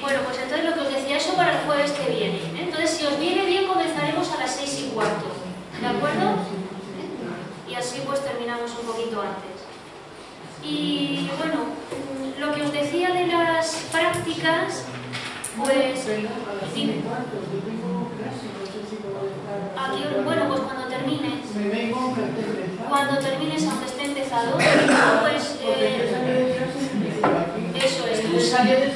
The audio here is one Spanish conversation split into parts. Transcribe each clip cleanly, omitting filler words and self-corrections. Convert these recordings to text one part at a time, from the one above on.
Bueno, pues entonces lo Si os viene bien, comenzaremos a las 6:15, ¿de acuerdo? Y así pues terminamos un poquito antes. Y bueno, lo que os decía de las prácticas, pues... Dime. Aquí, bueno, pues cuando termines, aunque esté empezado, pues eso es, tú sales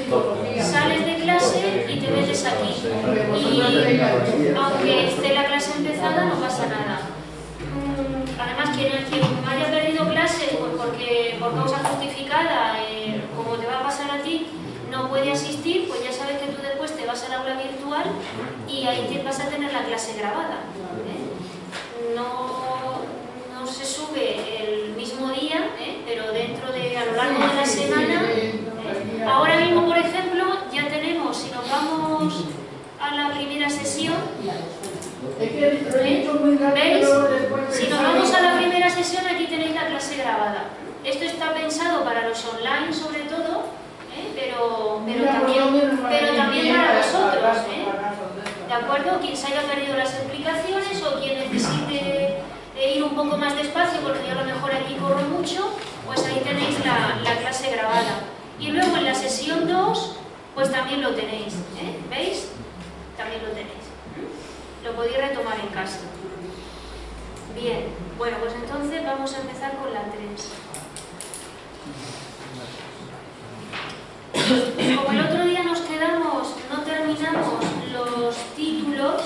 de clase y te metes aquí. Y aunque esté la clase empezada, no pasa nada. Además, quien haya perdido clases pues porque por causa justificada, como te va a pasar a ti, no puede asistir, pues ya sabes que tú después te vas al aula virtual y ahí te vas a tener la clase grabada. No se sube el mismo día, pero a lo largo de la semana. Ahora mismo, por ejemplo, ya tenemos, si nos vamos a la primera sesión, ¿veis? Si nos vamos a la primera sesión, aquí tenéis la clase grabada. Esto está pensado para los online sobre todo, pero también para vosotros, ¿de acuerdo? Quien se haya perdido las explicaciones o quien necesite ir un poco más despacio, porque yo a lo mejor aquí corro mucho, pues ahí tenéis la clase grabada. Y luego en la sesión 2, pues también lo tenéis, ¿veis? También lo tenéis. Lo podéis retomar en casa. Bien, bueno, pues entonces vamos a empezar con la 3. Como el otro día no terminamos los títulos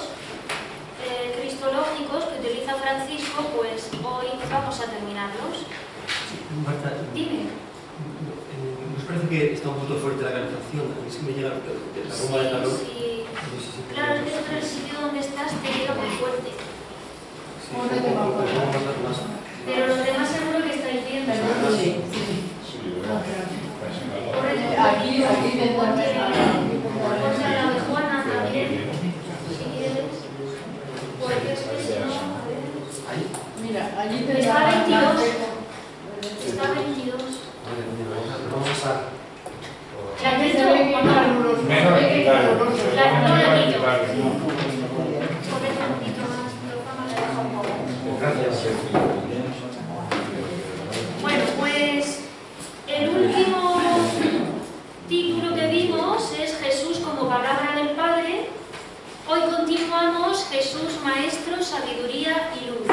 cristológicos que utiliza Francisco, pues hoy vamos a terminarlos. Marta, dime. ¿Nos parece que está un poco fuerte la calefacción? A mí es que me llega la bomba de calor. Sí. Claro, es que en el sitio donde estás te llega muy fuerte. Pero los demás seguro que estáis bien, ¿verdad? Sí. Aquí ponte a la de Juana también, si quieres. Porque es que si no, a ver. Mira, allí te está 22. Está 22. Vamos a... ¿La quito o no? Mejor quitarlo. No la quito. Gracias. Bueno, pues el último título que vimos es Jesús como palabra del Padre. Hoy continuamos Jesús, Maestro, Sabiduría y Luz.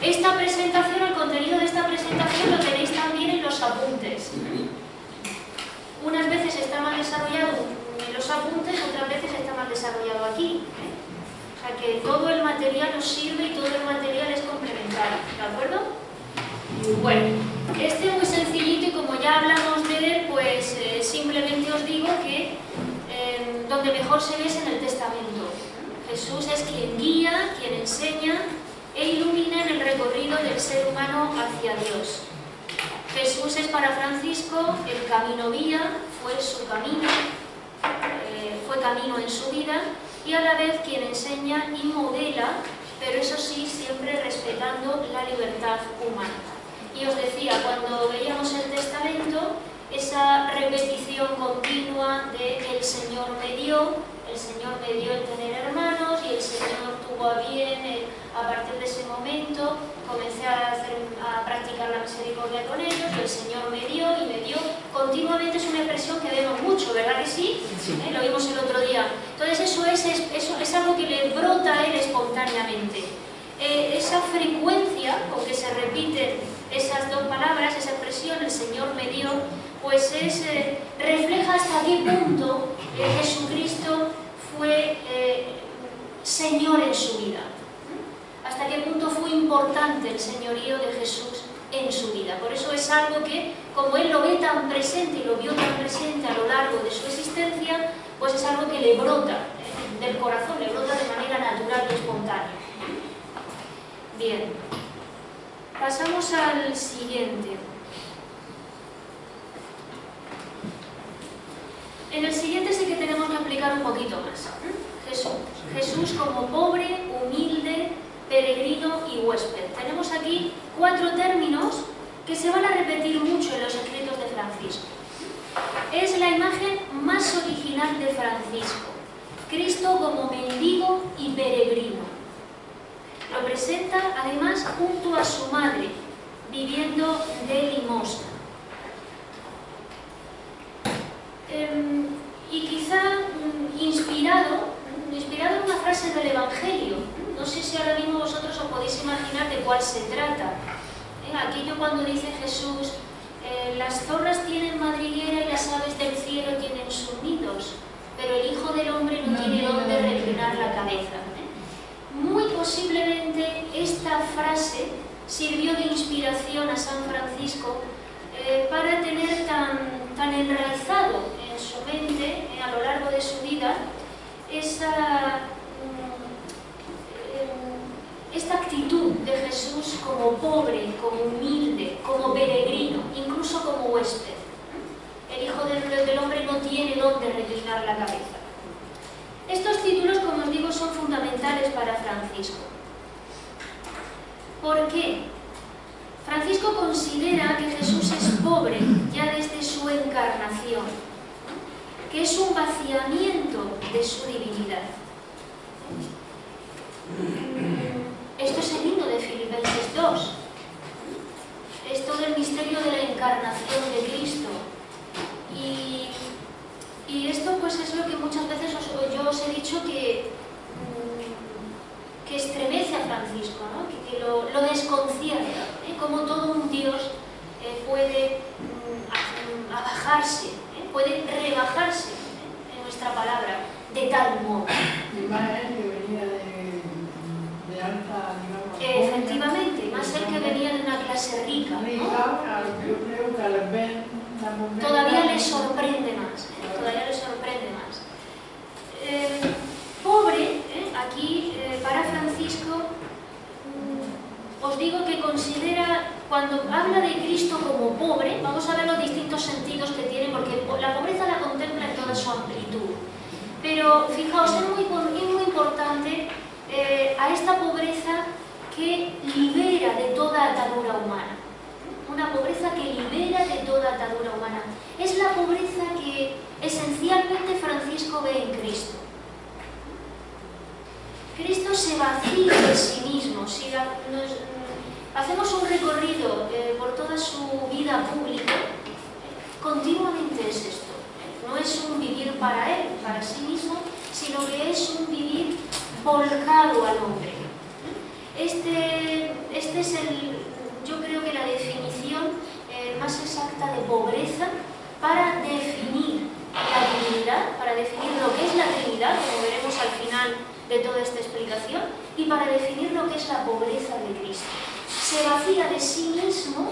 Esta presentación, el contenido de esta presentación lo tenéis también en los apuntes. Unas veces está más desarrollado en los apuntes, otras veces está más desarrollado aquí. O sea que todo el material os sirve y todo el material es complementario, ¿de acuerdo? Bueno, este es muy sencillito y como ya hablamos de él, pues simplemente os digo que donde mejor se ve es en el Testamento. Jesús es quien guía, quien enseña e ilumina en el recorrido del ser humano hacia Dios. Jesús es para Francisco el camino guía, fue su camino, fue camino en su vida y a la vez quien enseña y modela, pero eso sí, siempre respetando la libertad humana. Y os decía, cuando veíamos el Testamento, esa repetición continua de el Señor me dio el tener hermanos y el Señor tuvo a bien, a partir de ese momento comencé a practicar la misericordia con ellos y el Señor me dio y me dio. Continuamente es una expresión que vemos mucho, ¿verdad que sí? Lo vimos el otro día. Entonces eso es algo que le brota a él espontáneamente. Esa frecuencia con que se repiten esas dos palabras, esa expresión, el Señor me dio, pues refleja hasta qué punto Jesucristo fue Señor en su vida. Hasta qué punto fue importante el señorío de Jesús en su vida. Por eso es algo que, como él lo ve tan presente y lo vio tan presente a lo largo de su existencia, pues es algo que le brota del corazón, le brota de manera natural y espontánea. Bien, pasamos al siguiente. En el siguiente sí que tenemos que explicar un poquito más. Jesús como pobre, humilde, peregrino y huésped. Tenemos aquí 4 términos que se van a repetir mucho en los escritos de Francisco. Es la imagen más original de Francisco. Cristo Cristo como mendigo y peregrino. Lo presenta además junto a su madre, viviendo de limosna. Y quizá inspirado en una frase del Evangelio. No sé si ahora mismo vosotros os podéis imaginar de cuál se trata. Aquello cuando dice Jesús, las zorras tienen madriguera y las aves del cielo tienen sus nidos, pero el Hijo del Hombre no tiene dónde reclinar la cabeza. Muy posiblemente esta frase sirvió de inspiración a San Francisco para tener tan enraizado en su mente, a lo largo de su vida, esta actitud de Jesús como pobre, como humilde, como peregrino, incluso como huésped. El Hijo del Hombre no tiene dónde reclinar la cabeza. Estos títulos, como os digo, son fundamentales para Francisco. ¿Por qué? Francisco considera que Jesús es pobre ya desde su encarnación, que es un vaciamiento de su divinidad. Esto es el himno de Filipenses 2. Es todo el misterio de la encarnación de Cristo. Y esto pues es lo que muchas veces yo os he dicho que estremece a Francisco, ¿no? que lo desconcierta, como todo un Dios puede abajarse, puede rebajarse en nuestra palabra de tal modo. Y más él que venía de alta, digamos. Efectivamente, más él que venía de una clase rica, ¿no? Yo creo que al ver la moneda Todavía le sorprende más, todavía le sorprende más. Pobre, aquí para Francisco, os digo que considera, cuando habla de Cristo como pobre, vamos a ver los distintos sentidos que tiene, porque la pobreza la contempla en toda su amplitud. Pero fijaos, es muy importante a esta pobreza que libera de toda atadura humana. Una pobreza que libera de toda atadura humana. Es la pobreza que esencialmente Francisco ve en Cristo. Cristo se vacía de sí mismo. Si hacemos un recorrido por toda su vida pública, continuamente es esto. No es un vivir para él, para sí mismo, sino que es un vivir volcado al hombre. Este es yo creo que la definición más exacta de pobreza para definir la divinidad, para definir lo que es la Trinidad, como veremos al final de toda esta explicación, y para definir lo que es la pobreza de Cristo. Se vacía de sí mismo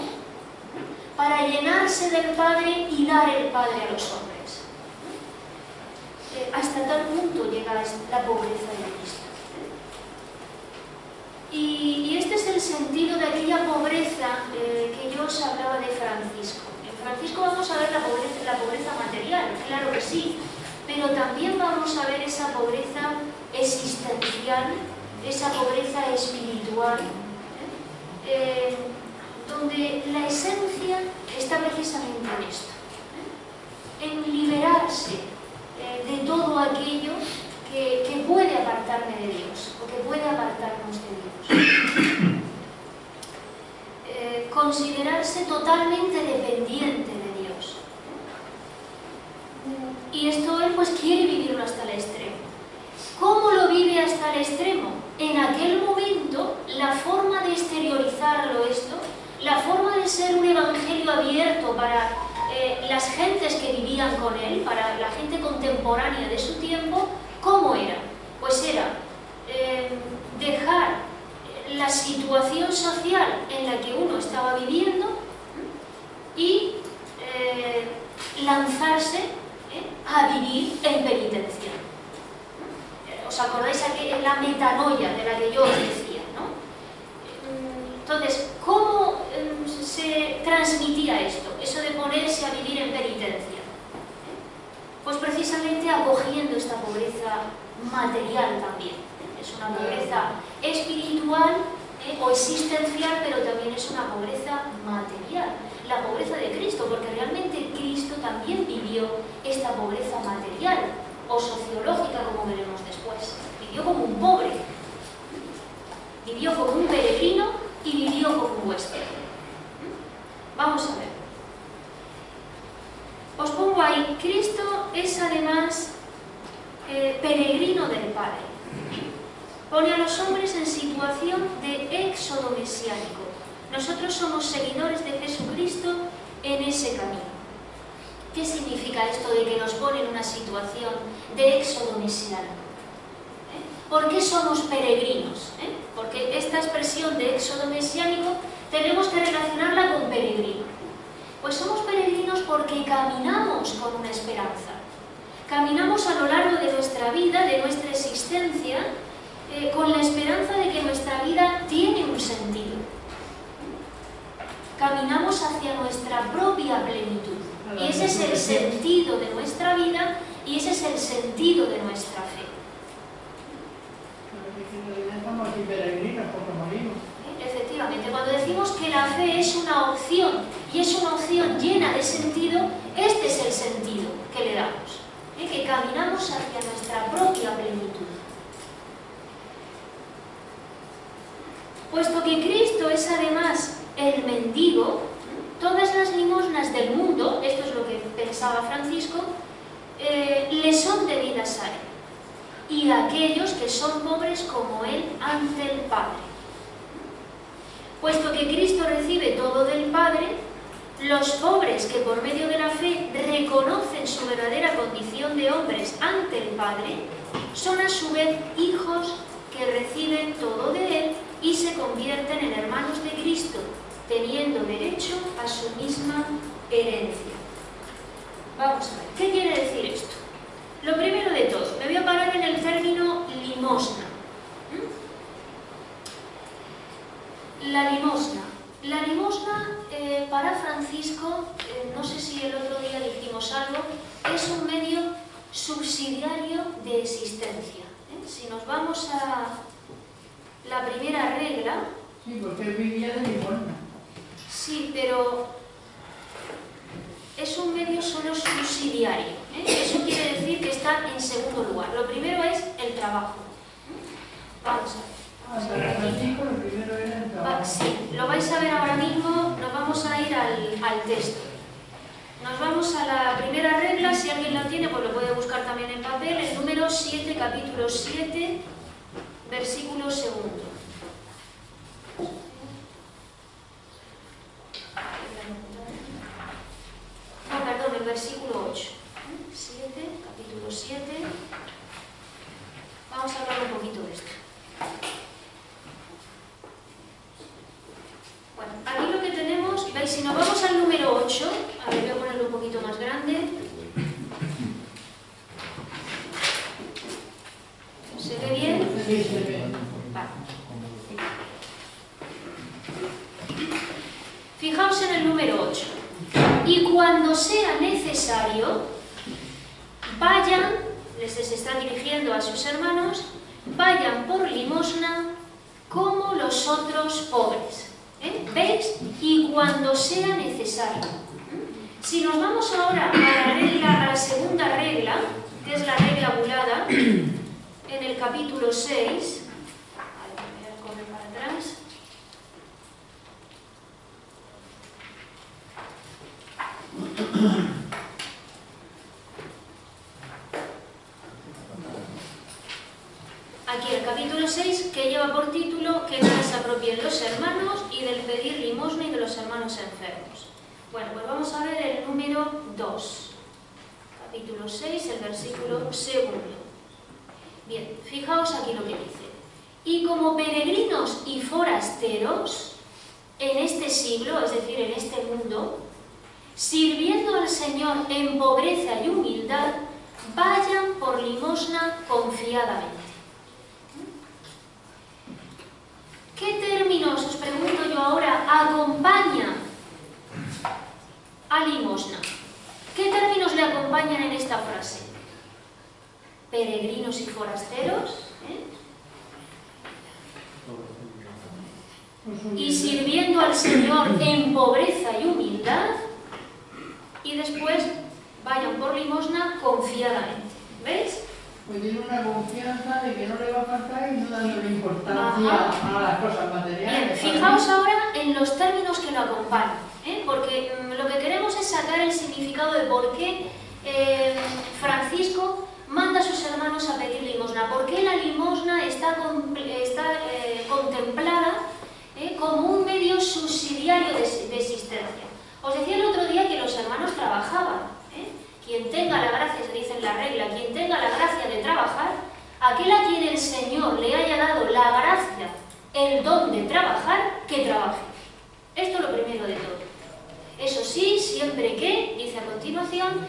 para llenarse del Padre y dar el Padre a los hombres. Hasta tal punto llega la pobreza de Cristo. Y este es el sentido de aquella pobreza que yo os hablaba de Francisco. En Francisco vamos a ver la pobreza material, claro que sí, pero también vamos a ver esa pobreza existencial, esa pobreza espiritual, donde la esencia está precisamente en esto, en liberarse de todo aquello que puede apartarme de Dios, o que puede apartarnos de Dios. Considerarse totalmente dependiente de Dios. Y esto él pues quiere vivirlo hasta el extremo. ¿Cómo lo vive hasta el extremo? En aquel momento, la forma de exteriorizarlo esto, la forma de ser un evangelio abierto para las gentes que vivían con él, para la gente contemporánea de su tiempo, ¿cómo era? Pues era dejar la situación social en la que uno estaba viviendo y lanzarse a vivir en penitencia. ¿Os acordáis aquí en la metanoia de la que yo os decía, ¿no? Entonces, ¿cómo se transmitía esto? Eso de ponerse a vivir en penitencia. Pues precisamente acogiendo esta pobreza material también. Es una pobreza espiritual o existencial, pero también es una pobreza material. La pobreza de Cristo, porque realmente Cristo también vivió esta pobreza material o sociológica, como veremos después. peregrino del Padre. Pone a los hombres en situación de éxodo mesiánico. Nosotros somos seguidores de Jesucristo en ese camino. ¿Qué significa esto de que nos pone en una situación de éxodo mesiánico? ¿Por qué somos peregrinos? Porque esta expresión de éxodo mesiánico tenemos que relacionarla con peregrino. Pues somos peregrinos porque caminamos con una esperanza. Caminamos a lo largo de nuestra vida, de nuestra existencia, con la esperanza de que nuestra vida tiene un sentido. Caminamos hacia nuestra propia plenitud. Y ese es el sentido de nuestra vida y ese es el sentido de nuestra fe. Estamos aquí peregrinos porque morimos. Efectivamente, cuando decimos que la fe es una opción y es una opción llena de sentido, este es el sentido que le damos, que caminamos hacia nuestra propia plenitud. Puesto que Cristo es además el mendigo, todas las limosnas del mundo, esto es lo que pensaba Francisco, le son debidas a él, y a aquellos que son pobres como él ante el Padre. Puesto que Cristo recibe todo del Padre, los pobres que por medio de la fe reconocen su verdadera condición de hombres ante el Padre, son a su vez hijos que reciben todo de él y se convierten en hermanos de Cristo, teniendo derecho a su misma herencia. Vamos a ver, ¿qué quiere decir esto? Lo primero de todo, me voy a parar en el término limosna. La limosna. La limosna, para Francisco, no sé si el otro día dijimos algo, es un medio subsidiario de existencia. Si nos vamos a la primera regla... Sí, porque vivía de limosna. Sí, pero es un medio solo subsidiario. Eso quiere decir que está en segundo lugar. Lo primero es el trabajo. Vamos a ver. Francisco, lo primero era el trabajo. Sí, lo vais a ver ahora mismo. Nos vamos a ir al texto. Nos vamos a la primera regla. Si alguien la tiene, pues lo puede buscar también en papel. El número 7, capítulo 7, versículo 2. No, perdón, el versículo 8. 7, capítulo 7. Vamos a hablar un poquito de esto. Bueno, aquí lo que tenemos, ¿veis? Si nos vamos al número 8, a ver, voy a ponerlo un poquito más grande. ¿Se ve bien? Sí, se ve. Vale. Fijaos en el número 8. Y cuando sea necesario, vayan, les está dirigiendo a sus hermanos, vayan por limosna como los otros pobres. ¿Veis? Y cuando sea necesario. Si nos vamos ahora a la segunda regla, que es la regla bulada, en el capítulo 6, voy a correr para atrás. Aquí el capítulo 6, que lleva por título que nada se apropien los hermanos y del pedir limosna y de los hermanos enfermos. Bueno, pues vamos a ver el número 2. Capítulo 6, el versículo 2. Bien, fijaos aquí lo que dice. Y como peregrinos y forasteros en este siglo, es decir, en este mundo, sirviendo al Señor en pobreza y humildad, vayan por limosna confiadamente. ¿Qué términos, os pregunto yo ahora, acompañan a limosna? ¿Qué términos le acompañan en esta frase? Peregrinos y forasteros, y sirviendo al Señor en pobreza y humildad, y después vayan por limosna confiadamente. ¿Veis? Pues tiene una confianza de que no le va a faltar y no dándole importancia a las cosas materiales. Bien, fijaos ahora en los términos que lo acompañan, porque lo que queremos es sacar el significado de por qué Francisco manda a sus hermanos a pedir limosna. ¿Por qué la limosna está contemplada como un medio subsidiario de existencia? Os decía el otro día que los hermanos trabajaban. Quien tenga la gracia, se dice en la regla, quien tenga la gracia de trabajar, aquel a quien el Señor le haya dado la gracia, el don de trabajar, que trabaje. Esto es lo primero de todo. Eso sí, siempre que, dice a continuación,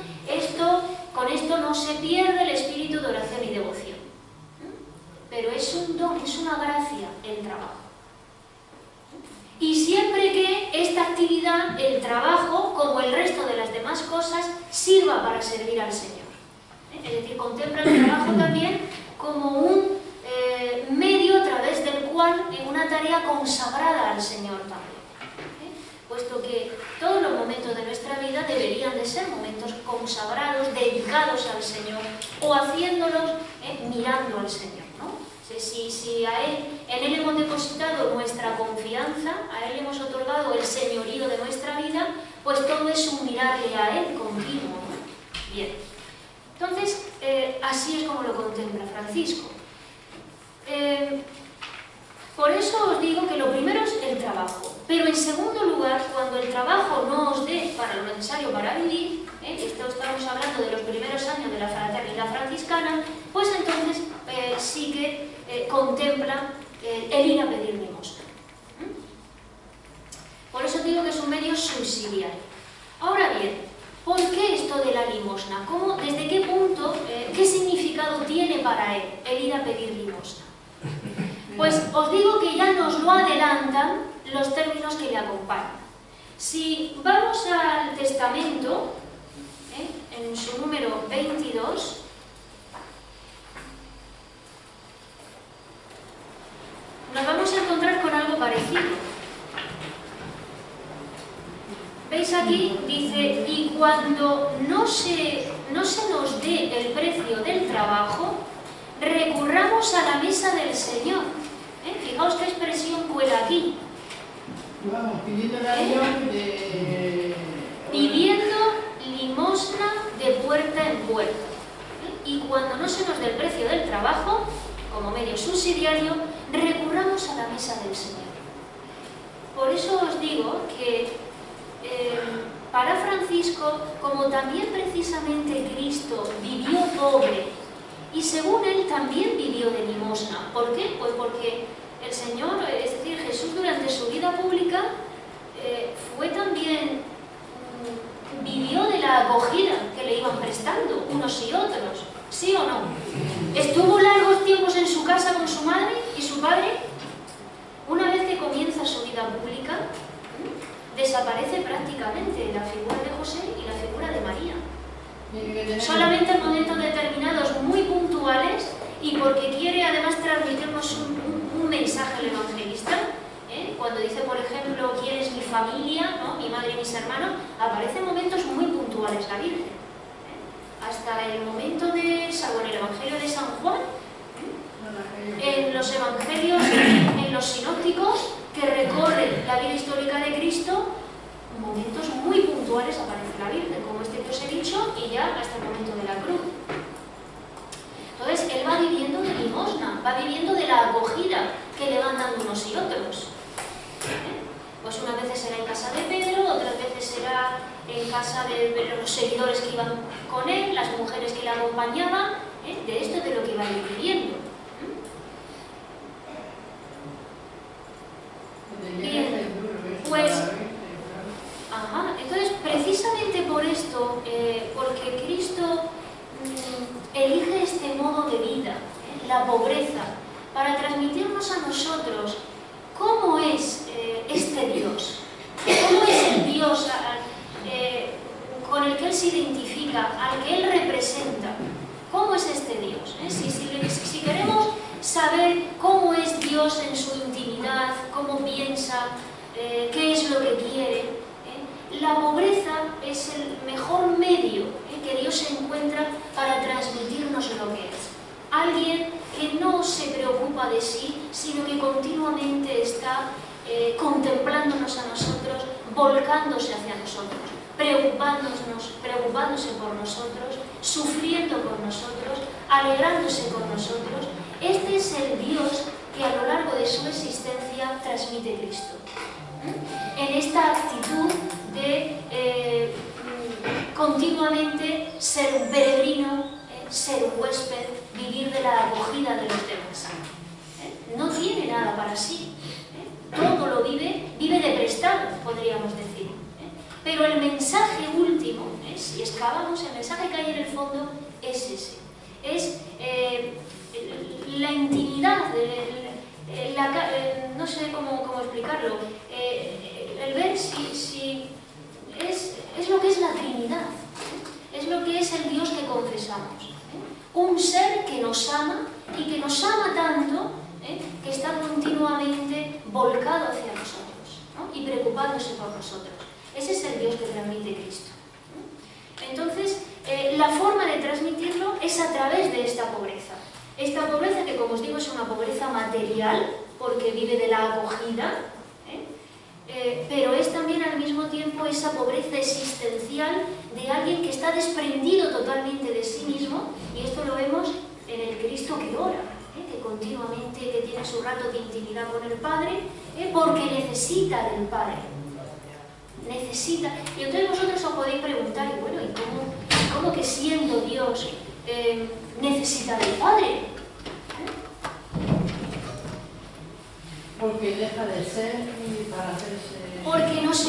con esto no se pierde el espíritu de oración y devoción. Pero es un don, es una gracia el trabajo. Y siempre que esta actividad, el trabajo, como el resto de las demás cosas, sirva para servir al Señor. Es decir, contempla el trabajo también como un medio a través del cual, en una tarea consagrada al Señor también. Puesto que todos los momentos de nuestra vida deberían de ser momentos consagrados, dedicados al Señor, o haciéndolos mirando al Señor, ¿no? Si en Él hemos depositado nuestra confianza, a Él hemos otorgado el señorío de nuestra vida, pues todo es un mirarle a Él continuo, ¿no? Bien. Entonces, así es como lo contempla Francisco. Por eso os digo que lo primero es el trabajo. Pero en segundo lugar, cuando el trabajo no os dé para lo necesario para vivir, esto estamos hablando de los primeros años de la fraternidad franciscana, pues entonces sí que contempla el ir a pedir limosna. Por eso digo que es un medio subsidiario. Ahora bien, ¿por qué esto de la limosna? ¿Desde qué punto, qué significado tiene para él el ir a pedir limosna? Pues os digo que ya nos lo adelantan los términos que le acompañan. Si vamos al Testamento, en su número 22, nos vamos a encontrar con algo parecido. ¿Veis aquí? Dice, y cuando no se nos dé el precio del trabajo, recurramos a la mesa del Señor. Fijaos qué expresión cuela aquí. Vamos, pidiéndole a Dios pidiendo limosna de puerta en puerta. Y cuando no se nos dé el precio del trabajo, como medio subsidiario, recurramos a la mesa del Señor. Por eso os digo que para Francisco, como también precisamente Cristo vivió pobre, y según él también vivió de limosna. ¿Por qué? Pues porque el Señor, es decir, Jesús durante su vida pública vivió de la acogida que le iban prestando unos y otros, ¿sí o no? Estuvo largos tiempos en su casa con su madre y su padre. Una vez que comienza su vida pública, desaparece prácticamente la figura de José y la figura de María. Solamente en momentos determinados muy puntuales, y porque quiere además transmitirnos un mensaje al evangelista, cuando dice, por ejemplo, ¿quién es mi familia? ¿No? Mi madre y mis hermanos, aparecen momentos muy puntuales la Virgen. Hasta el momento salvo en el Evangelio de San Juan, en los evangelios, en los sinópticos que recorren la vida histórica de Cristo, momentos muy puntuales aparece la Virgen, como este que os he dicho, y ya hasta el momento de la cruz. Entonces, él va viviendo de limosna, va viviendo de la acogida que le van dando unos y otros. Pues unas veces será en casa de Pedro, otras veces será en casa de los seguidores que iban con él, las mujeres que le acompañaban. De esto es de lo que iba viviendo. Bien, pues... entonces, precisamente por esto, porque Cristo elige este modo de vida, la pobreza, para transmitirnos a nosotros cómo es este Dios, cómo es el Dios con el que Él se identifica, al que Él representa, cómo es este Dios. Si queremos saber cómo es Dios en su intimidad, cómo piensa, qué es lo que quiere, la pobreza es el mejor medio que Dios encuentra para transmitirnos lo que es. Alguien que no se preocupa de sí, sino que continuamente está contemplándonos a nosotros, volcándose hacia nosotros. preocupándose por nosotros, sufriendo por nosotros, alegrándose con nosotros. Este es el Dios que a lo largo de su existencia transmite Cristo. En esta actitud de continuamente ser un peregrino, ser un huésped, vivir de la acogida de los demás. No tiene nada para sí. Todo lo vive de prestado, podríamos decir. Pero el mensaje último, si excavamos, el mensaje que hay en el fondo es ese. Es la intimidad, no sé cómo explicarlo, el ver si es lo que es la Trinidad, es lo que es el Dios que confesamos. Un ser que nos ama y que nos ama tanto que está continuamente volcado hacia nosotros, ¿no? Y preocupándose por nosotros. Ese es el Dios que transmite Cristo. Entonces, la forma de transmitirlo es a través de esta pobreza. Esta pobreza que, como os digo, es una pobreza material, porque vive de la acogida, pero es también al mismo tiempo esa pobreza existencial de alguien que está desprendido totalmente de sí mismo, y esto lo vemos en el Cristo que ora, que continuamente que tiene su rato de intimidad con el Padre, porque necesita del Padre. Necesita. Y entonces vosotros os podéis preguntar, y bueno, ¿y cómo que siendo Dios necesita del Padre? Porque deja de ser para hacerse... Porque nos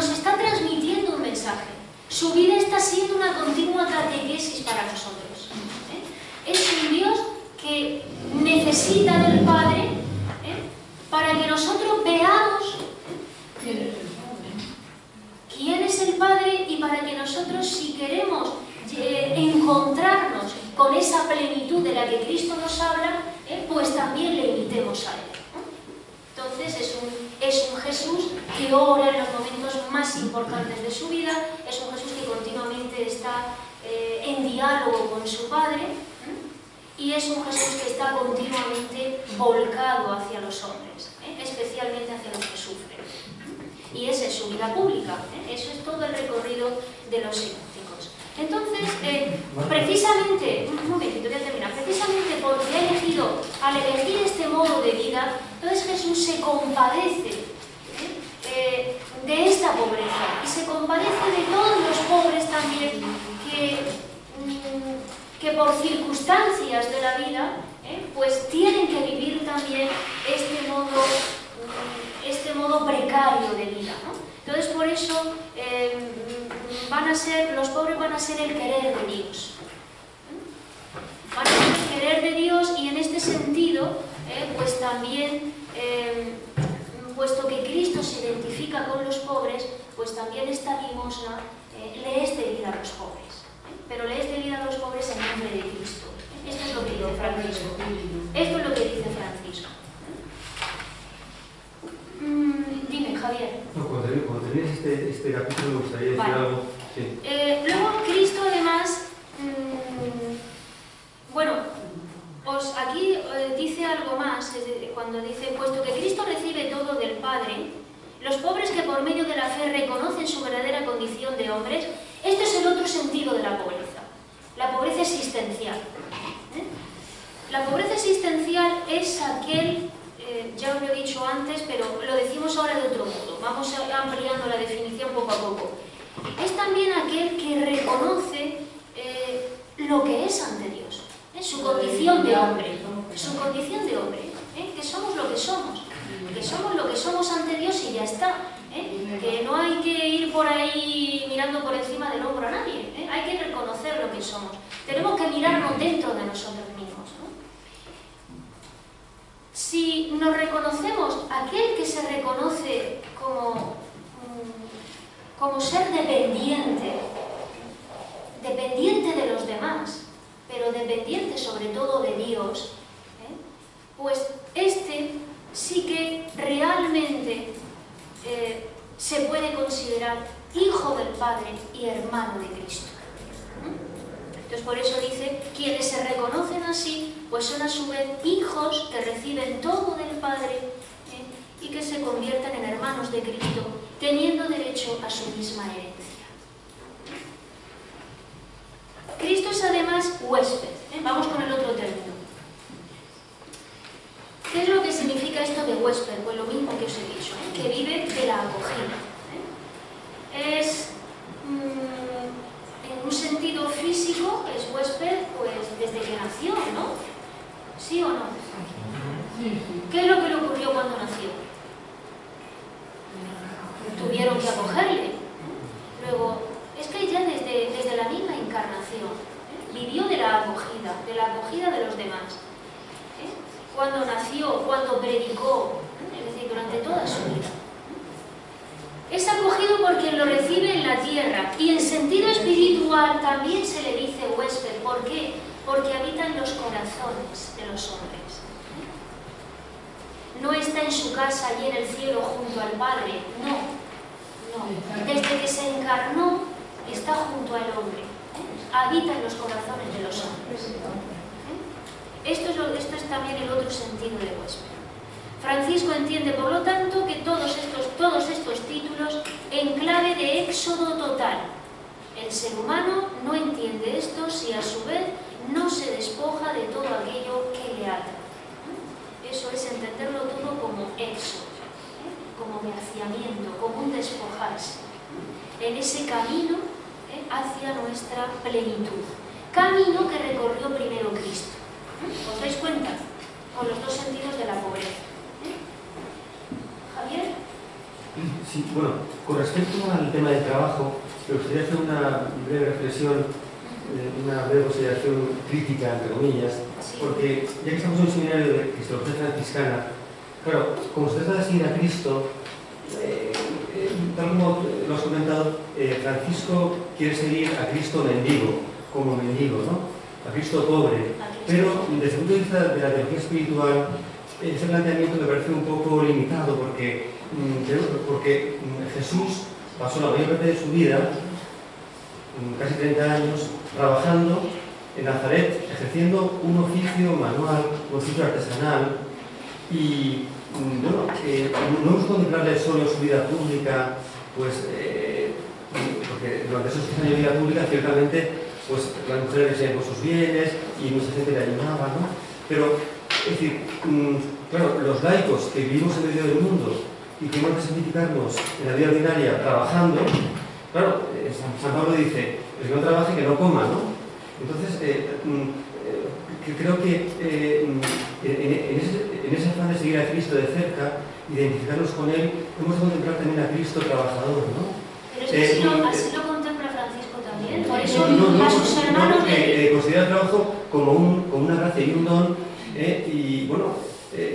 está transmitiendo un mensaje. Su vida está siendo una continua catequesis para nosotros. Es un Dios que necesita del Padre para que nosotros veamos quién es el Padre y para que nosotros, si queremos encontrarnos con esa plenitud de la que Cristo nos habla, pues también le imitemos a Él. Entonces es un Jesús que ora en los momentos más importantes de su vida, es un Jesús que continuamente está en diálogo con su Padre, y es un Jesús que está continuamente volcado hacia los hombres, especialmente hacia los que sufren. Y esa es su vida pública, eso es todo el recorrido de los sinópticos. Entonces, precisamente, un momentito, voy a terminar, precisamente porque al elegir este modo de vida, entonces Jesús se compadece de esta pobreza, y se compadece de todos los pobres también que por circunstancias de la vida, pues tienen que vivir también este modo precario de vida, ¿no? Entonces por eso los pobres van a ser el querer de Dios. Van a ser el querer de Dios, y en este sentido, pues también, puesto que Cristo se identifica con los pobres, pues también esta limosna le es debida a los pobres. Pero le es debida a los pobres en nombre de Cristo. Esto es lo que dice Francisco. Esto es lo que dice Francisco. Dime, Javier. No, cuando tenéis este capítulo me gustaría decir algo. Sí. Luego Cristo además, bueno, aquí dice algo más, cuando dice, puesto que Cristo recibe todo del Padre, los pobres que por medio de la fe reconocen su verdadera condición de hombres, esto es el otro sentido de la pobreza existencial. La pobreza existencial es aquel, ya os lo he dicho antes, pero lo decimos ahora de otro modo, vamos ampliando la definición poco a poco. Es también aquel que reconoce lo que es ante Dios, su condición de hombre, que somos lo que somos ante Dios y ya está, que no hay que ir por ahí mirando por encima del hombro a nadie, hay que reconocer lo que somos, tenemos que mirarnos dentro de nosotros mismos, ¿no? Si nos reconocemos, aquel que se reconoce como ser dependiente de los demás, pero dependiente sobre todo de Dios, pues este sí que realmente se puede considerar hijo del Padre y hermano de Cristo. Entonces por eso dice, quienes se reconocen así, pues son a su vez hijos que reciben todo del Padre y que se conviertan en hermanos de Cristo, teniendo derecho a su misma herencia. Cristo es además huésped. Vamos con el otro término. ¿Qué es lo que significa esto de huésped? Pues lo mismo que os he dicho, que vive de la acogida. Es, en un sentido físico, es huésped pues desde que nació, ¿no? ¿Sí o no? ¿Qué es lo que le ocurrió cuando nació? Tuvieron que acogerle. Luego, es que ya desde la misma encarnación vivió de la acogida de los demás. Cuando nació, cuando predicó, es decir, durante toda su vida. Es acogido por quien lo recibe en la tierra, y en sentido espiritual también se le dice huésped. ¿Por qué? Porque habita en los corazones de los hombres. No está en su casa allí en el cielo junto al Padre, no. Desde que se encarnó está junto al hombre, habita en los corazones de los hombres. Esto es también el otro sentido de huésped. Francisco entiende, por lo tanto, que todos estos títulos en clave de éxodo total. El ser humano no entiende esto si a su vez no se despoja de todo aquello que le ata. Eso es entenderlo todo como éxodo, como vaciamiento, como un despojarse, en ese camino hacia nuestra plenitud. Camino que recorrió primero Cristo. ¿Os dais cuenta? Con los dos sentidos de la pobreza. ¿Javier? Sí, bueno, con respecto al tema del trabajo, me gustaría hacer una breve reflexión, una breve consideración crítica, entre comillas, porque ya que estamos en un seminario de Cristología Franciscana, claro, como se trata de seguir a Cristo, tal como lo has comentado, Francisco quiere seguir a Cristo mendigo, como mendigo, ¿no? A Cristo pobre, pero desde el punto de vista de la teología espiritual, ese planteamiento me parece un poco limitado, porque Jesús pasó la mayor parte de su vida, casi 30 años, trabajando en Nazaret, ejerciendo un oficio manual, un oficio artesanal, y bueno, no hemos contemplarle solo su vida pública, pues, porque durante esos 10 años de vida pública, ciertamente, pues las mujeres recibían con sus bienes y mucha gente le ayudaba, ¿no? Pero, es decir, claro, los laicos que vivimos en medio del mundo y que hemos de santificarnos en la vida ordinaria trabajando, claro, San Pablo dice, el que no trabaje, que no coma, ¿no? Entonces, creo que en ese afán de seguir a Cristo de cerca, identificarnos con Él, hemos de contemplar también a Cristo trabajador, ¿no? Pero así lo contempla Francisco también, por eso a sus hermanos... considera el trabajo como una gracia y un don, y bueno,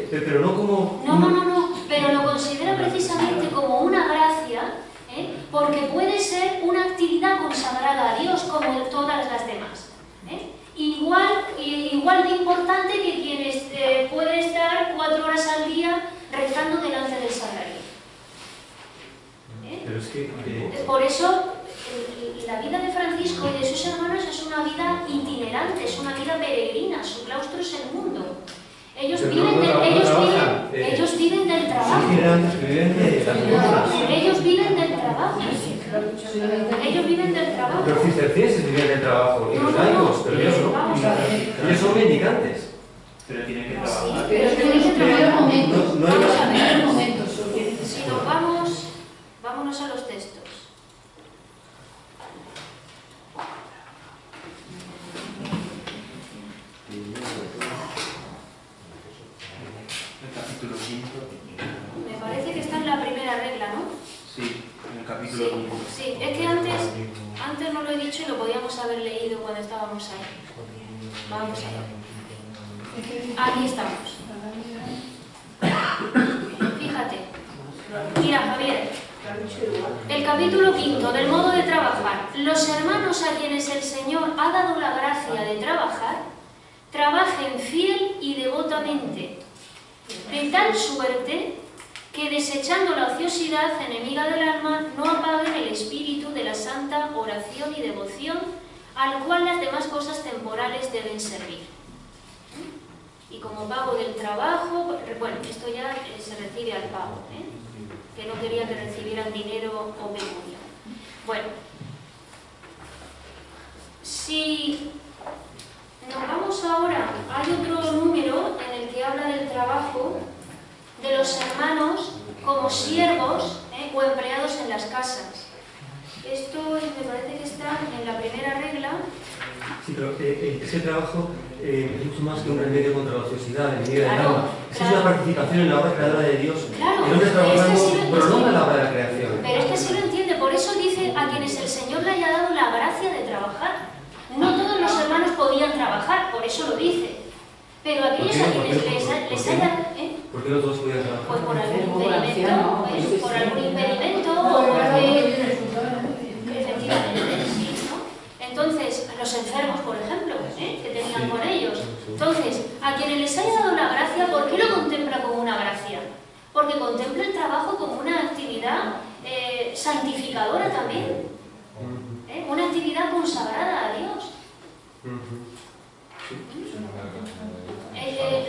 pero no como... No, pero lo considera precisamente como una gracia, porque puede ser una actividad consagrada a Dios como todas las demás. Igual de importante que quienes pueden estar 4 horas al día rezando delante del sagrario. Pero es que, por eso la vida de Francisco y de sus hermanos es una vida itinerante, es una vida peregrina, su claustro es el mundo. Ellos viven del trabajo. Ellos viven del trabajo. Los cistercienses viven del trabajo, y los laicos, pero ellos no. Ellos son mendicantes. Pero tienen que trabajar. Pero tienen que trabajar momentos. Vamos a ver momentos. Si nos vamos, vámonos a los textos. El capítulo 5. Me parece que está en la primera regla, ¿no? Sí, en el capítulo 5. Sí, es que antes no lo he dicho y lo podíamos haber leído cuando estábamos ahí. Vamos a ver. Aquí estamos. Fíjate. Mira, Javier. El capítulo 5 del modo de trabajar. Los hermanos a quienes el Señor ha dado la gracia de trabajar, trabajen fiel y devotamente, de tal suerte que desechando la ociosidad enemiga del alma, no apaguen el espíritu de la santa oración y devoción, al cual las demás cosas temporales deben servir. y como pago del trabajo, bueno, esto ya se recibe al pago, que no quería que recibieran dinero o pecunia. Bueno, si nos vamos ahora, hay otro número en el que habla del trabajo de los hermanos como siervos o empleados en las casas. Esto me parece que está en la primera regla. Sí, pero ese trabajo es mucho más que un remedio contra la ociosidad, el enemigo del Claro, alma. Es claro. una participación en la obra creadora de Dios. Claro, El hombre pero es que trabajando sí lo prolonga entiende. la obra de la creación. Pero es que sí lo entiende, por eso dice a quienes el Señor le haya dado la gracia de trabajar. No todos los hermanos podían trabajar, por eso lo dice. Pero aquellos a quienes les haya... ¿Por qué no todos podían trabajar? Pues por algún Como impedimento, anciano, ¿ves? sí, Por sí. algún impedimento o Bueno, porque... tiene su padre. Efectivamente, sí, ¿no? Entonces, los enfermos, por ejemplo, que tenían Sí. con ellos. Entonces, a quienes les haya dado la gracia, ¿por qué lo contempla como una gracia? Porque contempla el trabajo como una actividad santificadora también, una actividad consagrada a Dios.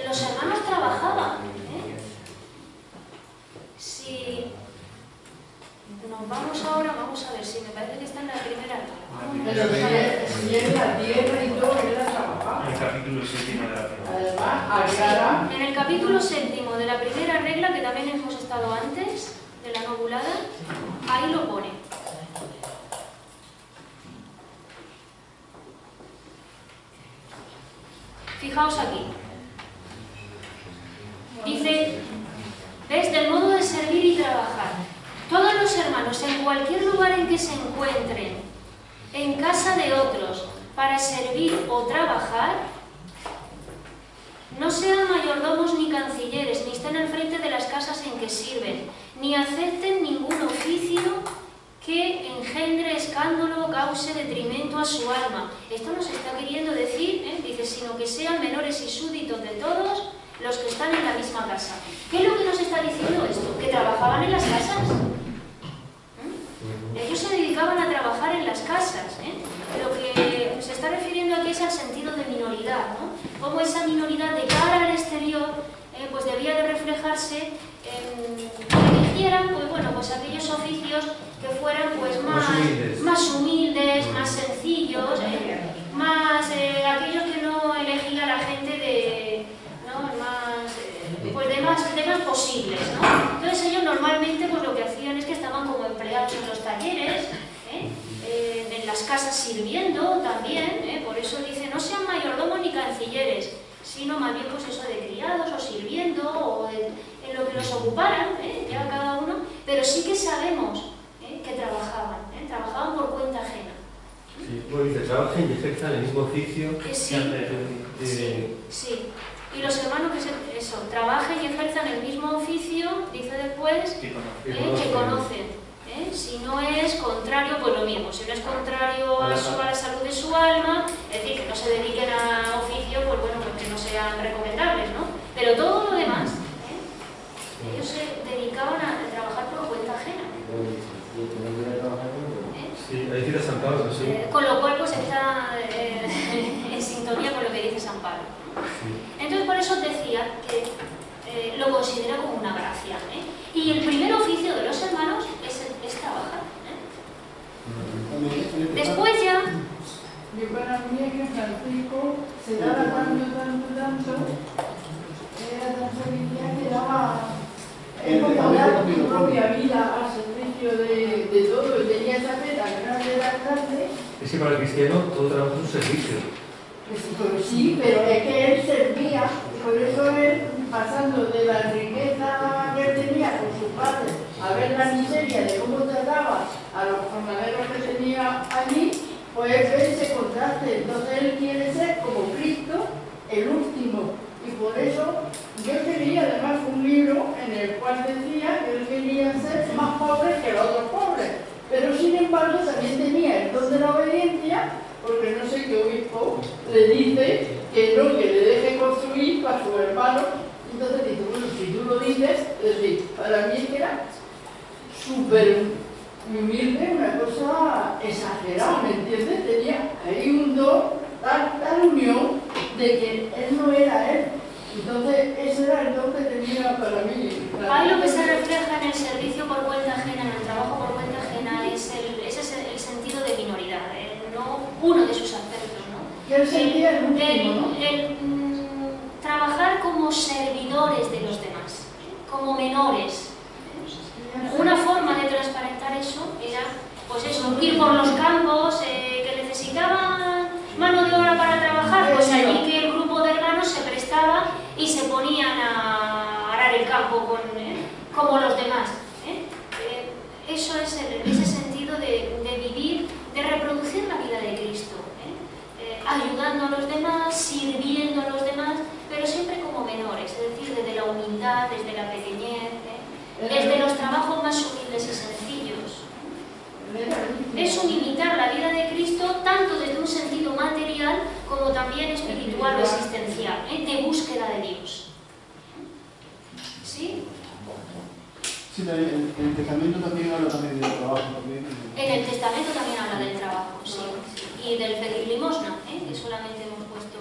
Los hermanos trabajaban. Si nos vamos ahora, vamos a ver si me parece que está en la primera. Pero si es la tierra y todo, él la trabajaba. En el capítulo 7 de la primera. Además, aclara. En el capítulo 7 de la primera regla, que también hemos estado antes, de la novulada, ahí lo pone. Fijaos aquí. Dice, ¿ves? Del modo de servir y trabajar. Todos los hermanos, en cualquier lugar en que se encuentren, en casa de otros, para servir o trabajar, no sean mayordomos ni cancilleres, ni estén al frente de las casas en que sirven, ni acepten ningún oficio que engendre escándalo o cause detrimento a su alma. Esto nos está queriendo decir, dice, sino que sean menores y súbditos de todos los que están en la misma casa. ¿Qué es lo que nos está diciendo esto? Que trabajaban en las casas. Ellos se dedicaban a trabajar en las casas. Lo que se está refiriendo aquí es al sentido de minoridad, ¿no? Como esa minoridad de cara al exterior pues debía de reflejarse en que eligieran pues aquellos oficios que fueran pues más humildes, más sencillos, más aquellos que no elegía la gente de más posibles, ¿no? Entonces ellos normalmente pues lo que hacían es que estaban como empleados en los talleres, en las casas sirviendo también, por eso dice no sean mayordomos ni cancilleres, sino más bien pues eso de criados o sirviendo o en lo que los ocuparan, ya cada uno, pero sí que sabemos que trabajaban por cuenta ajena. Sí, bueno, dice, trabajen y ejerzan el mismo oficio. Sí. Y los hermanos que trabajen y ejerzan el mismo oficio, dice después, que conocen. Si no es contrario, pues lo mismo. Si no es contrario a la salud de su alma, es decir, que no se dediquen a oficios, pues bueno, pues que no sean recomendables, ¿no? Pero todo lo demás, ellos se dedicaban a trabajar por cuenta ajena. Sí, ahí cita San Pablo, sí. Con lo cual, pues está en sintonía con lo que dice San Pablo. Entonces, por eso decía que lo considera como una gracia. Y el primer oficio de los hermanos es trabajar. Después ya... Yo para mí es que Francisco se daba tanto, era tan feliz que daba... Es como dar tu propia vida al servicio de todo, y tenía esa fe tan grande. Es que para el cristiano todo trabajo es un servicio. Pues sí, pero es que él servía, y por eso él, pasando de la riqueza que él tenía con sus padres a ver la miseria de cómo trataba a los jornaleros que tenía allí, pues ve ese contraste. Entonces él quiere ser como Cristo, el último. Y por eso yo escribí además un libro en el cual decía que él quería ser más pobre que los otros pobres. Pero sin embargo también tenía el don de la obediencia, porque no sé qué obispo le dice que no, que le deje construir para su hermano. Entonces dice, bueno, si tú lo dices, es decir, para mí es que era súper humilde, una cosa exagerada, ¿me entiendes? Tenía ahí un don, tal unión, de que él no era él, Entonces, ese era el don que tenía para mí. Ahí lo que se refleja en el servicio por cuenta ajena, en el trabajo por cuenta ajena, ese es el sentido de minoridad, no uno de sus aspectos, ¿no? Y él sentía el último, ¿no? Trabajar como servidores de los demás, como menores. Una forma de transparentar eso era, pues eso, ir por los campos que necesitaban mano de obra para trabajar, pues allí que el grupo de hermanos se prestaba y se ponían a arar el campo como los demás. Eso es ese sentido de vivir, de reproducir la vida de Cristo, ayudando a los demás, sirviendo a los demás, pero siempre como menores, es decir, desde la humildad, desde la pequeñez, desde los trabajos más humildes y sencillos. Es un imitar la vida de Cristo tanto desde un sentido material como también espiritual o existencial, de búsqueda de Dios. ¿Sí? Sí, el testamento también habla también del trabajo. En el testamento también habla del trabajo, sí. Y del pedir limosna, que solamente hemos puesto...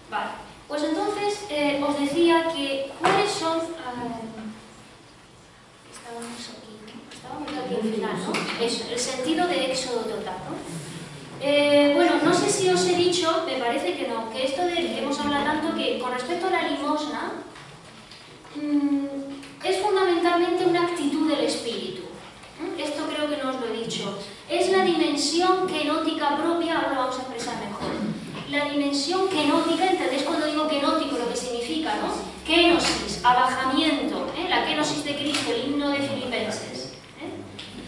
Vale. Pues entonces os decía que cuáles son... Estábamos aquí al final, ¿no? Eso, el sentido de éxodo total, ¿no? Bueno, no sé si os he dicho, me parece que no, que esto de que hemos hablado tanto, que con respecto a la limosna, es fundamentalmente una actitud del espíritu. Esto creo que no os lo he dicho. Es la dimensión kenótica propia, ahora lo vamos a expresar mejor. La dimensión kenótica, ¿entendéis cuando digo kenótico lo que significa, no? Kenosis, abajamiento, la kenosis de Cristo, el himno de Filipenses.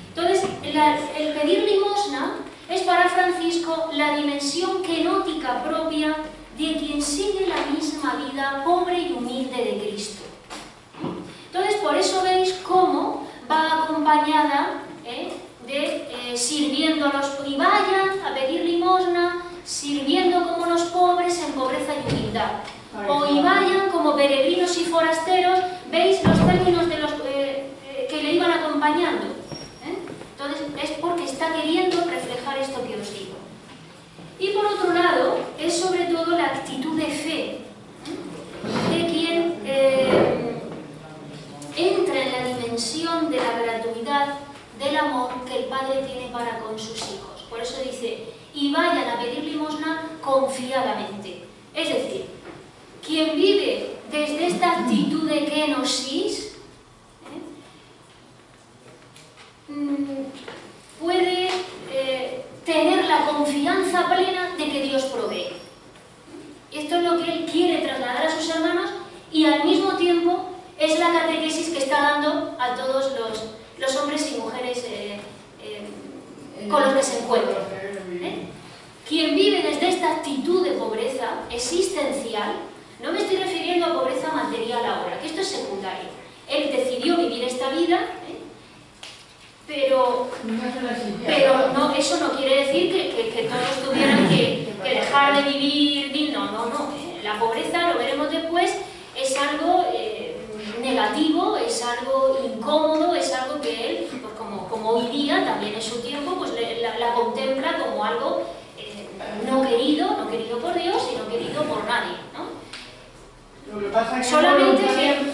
Entonces, el pedir limosna es para Francisco la dimensión kenótica propia de quien sigue la misma vida pobre y humilde de Cristo. Entonces, por eso veis cómo va acompañada de sirviendo a los... y vayan a pedir limosna, sirviendo como los pobres en pobreza y humildad. O y vayan como peregrinos y forasteros, veis los términos de los que le iban acompañando. Entonces, es porque está queriendo reflejar esto que os digo. Y por otro lado, es sobre todo la actitud de fe de quien entra en la dimensión de la gratuidad del amor que el Padre tiene para con sus hijos. Por eso dice, y vayan a pedir limosna confiadamente. Es decir, quien vive desde esta actitud de kenosis, puede tener la confianza plena de que Dios provee. Esto es lo que él quiere trasladar a sus hermanos y al mismo tiempo es la catequesis que está dando a todos los hombres y mujeres con los que se encuentran. Quien vive desde esta actitud de pobreza existencial, no me estoy refiriendo a pobreza material ahora, que esto es secundario. Él decidió vivir esta vida, pero no, eso no quiere decir que todos tuvieran que dejar de vivir digno. No. La pobreza, lo veremos después, es algo negativo, es algo incómodo, es algo que él, pues como hoy día, también en su tiempo, pues la contempla como algo no querido por Dios, sino querido por nadie, ¿no? Lo que pasa es que solamente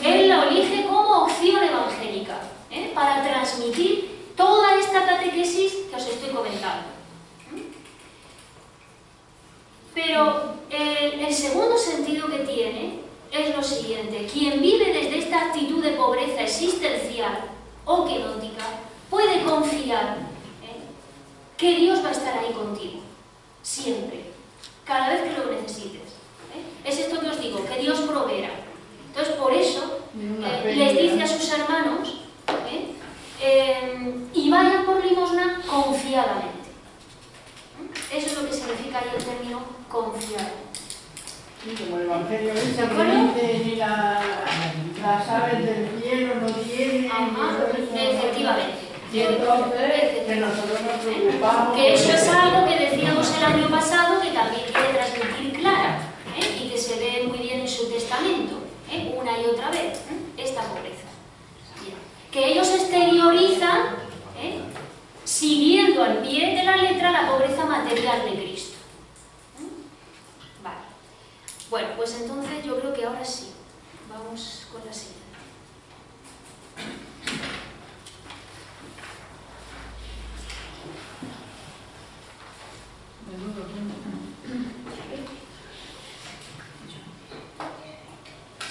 que él lo elige como opción evangélica, para transmitir toda esta catequesis que os estoy comentando. Pero el segundo sentido que tiene es lo siguiente: quien vive desde esta actitud de pobreza existencial o kenótica puede confiar que Dios va a estar ahí contigo, siempre, cada vez que lo necesites. Es esto que os digo, que Dios proveerá. Entonces, por eso les dice a sus hermanos, y vayan por limosna confiadamente. Eso es lo que significa ahí el término confiadamente. Sí, como el Evangelio es que ni las aves del cielo no tienen. Efectivamente. Y entonces, que nosotros nos preocupamos. Que eso es algo que decíamos el año pasado, que también quiere transmitir Clara, y que se ve muy bien en su testamento, una y otra vez, esta pobreza. Bien. Que ellos exteriorizan, siguiendo al pie de la letra la pobreza material de Cristo. Vale. Bueno, pues entonces yo creo que ahora sí. Vamos con la siguiente.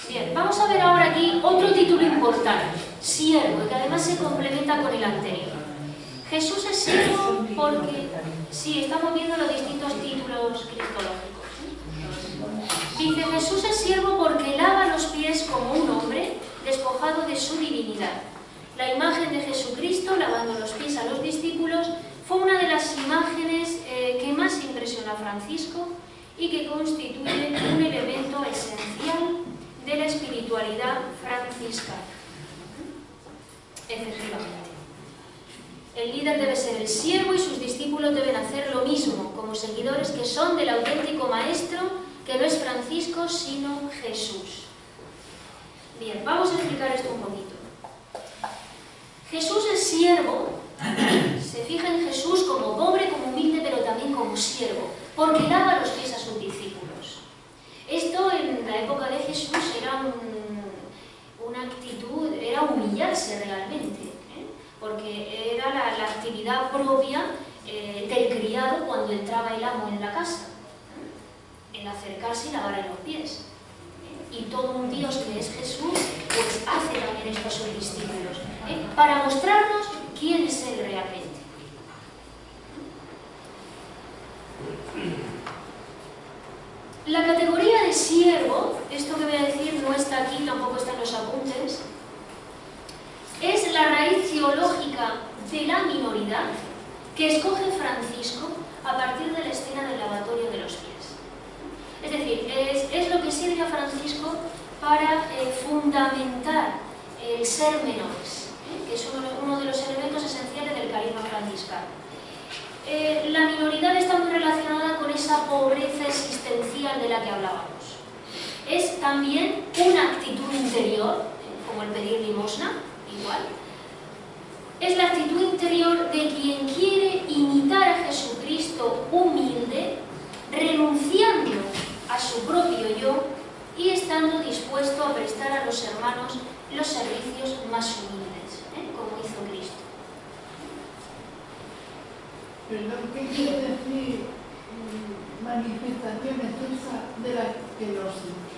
Bien, vamos a ver ahora aquí otro título importante, siervo, que además se complementa con el anterior. Jesús es siervo porque, sí, estamos viendo los distintos títulos cristológicos. Dice, Jesús es siervo porque lava los pies como un hombre despojado de su divinidad. La imagen de Jesucristo lavando los pies a los discípulos fue una de las imágenes que más impresionó a Francisco y que constituye un elemento esencial de la espiritualidad franciscana. Efectivamente. El líder debe ser el siervo y sus discípulos deben hacer lo mismo, como seguidores que son del auténtico maestro, que no es Francisco, sino Jesús. Bien, vamos a explicar esto un poquito. Jesús es siervo, se fija en Jesús como pobre, como humilde, pero también como siervo, porque lava los pies a sus discípulos. Esto en la época de Jesús era una actitud, era humillarse realmente, porque era la actividad propia del criado cuando entraba el amo en la casa, el acercarse y lavarle los pies. Y todo un Dios que es Jesús, pues hace también esto a sus discípulos, para mostrarnos quién es Él realmente. La categoría de siervo, esto que voy a decir no está aquí, tampoco está en los apuntes, es la raíz teológica de la minoridad que escoge Francisco a partir de la escena del lavatorio de los pies. Es decir, es lo que sirve a Francisco para fundamentar el ser menores, que es uno de los elementos esenciales del carisma franciscano. La minoridad está muy relacionada con esa pobreza existencial de la que hablábamos. Es también una actitud interior, como el pedir limosna, igual. Es la actitud interior de quien quiere imitar a Jesucristo humilde, renunciando a su propio yo y estando dispuesto a prestar a los hermanos los servicios más humildes, como hizo Cristo. Perdón, ¿qué quiere decir manifestaciones de las que los...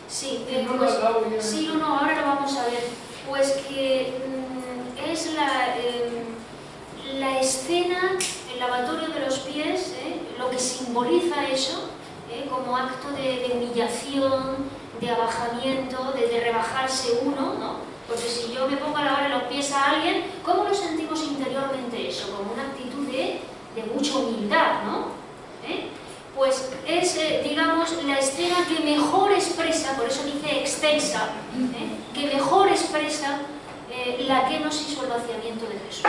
Sí, no lo acabo yo. sí, no, ahora lo vamos a ver. Pues que es la escena, el lavatorio de los pies, lo que simboliza eso, como acto de humillación, de abajamiento, de rebajarse uno, ¿no? Porque si yo me pongo a lavar los pies a alguien, ¿cómo lo sentimos interiormente eso? Como una actitud de mucha humildad, ¿no? Pues es, digamos, la escena que mejor expresa, por eso dice extensa, que mejor expresa la kenosis o el vaciamiento de Jesús.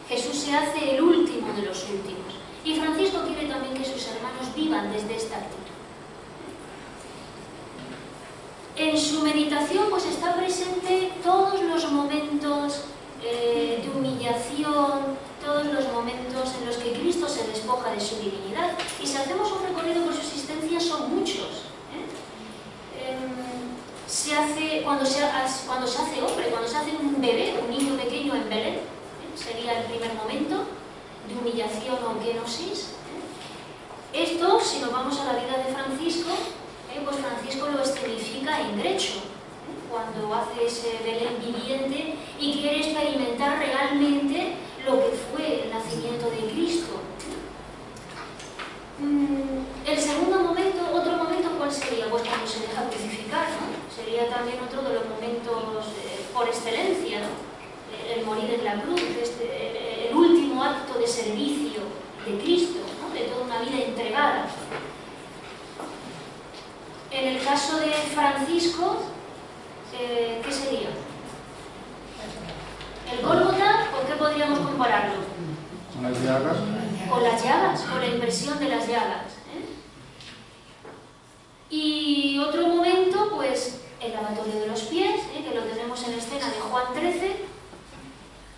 Jesús se hace el último de los últimos. Y Francisco quiere también que sus hermanos vivan desde esta actitud. En su meditación pues está presente todos los momentos de humillación, todos los momentos en los que Cristo se despoja de su divinidad. Y si hacemos un recorrido por su existencia son muchos. Cuando se hace hombre, cuando se hace un bebé, un niño pequeño en Belén, sería el primer momento de humillación o kenosis. Esto, si nos vamos a la vida de Francisco, pues Francisco lo escenifica en Grecho, cuando hace ese Belén viviente y quiere experimentar realmente lo que fue el nacimiento de Cristo. El segundo momento, otro momento, ¿cuál sería? Pues cuando se deja crucificar, ¿no? Sería también otro de los momentos por excelencia, ¿no? El morir en la cruz, el último acto de servicio de Cristo, ¿no? De toda una vida entregada. En el caso de Francisco, ¿qué sería? El Gólgota, ¿con qué podríamos compararlo? Con las llagas. Con las llagas, con la impresión de las llagas. Y otro momento, pues, el lavatorio de los pies, que lo tenemos en la escena de Juan 13.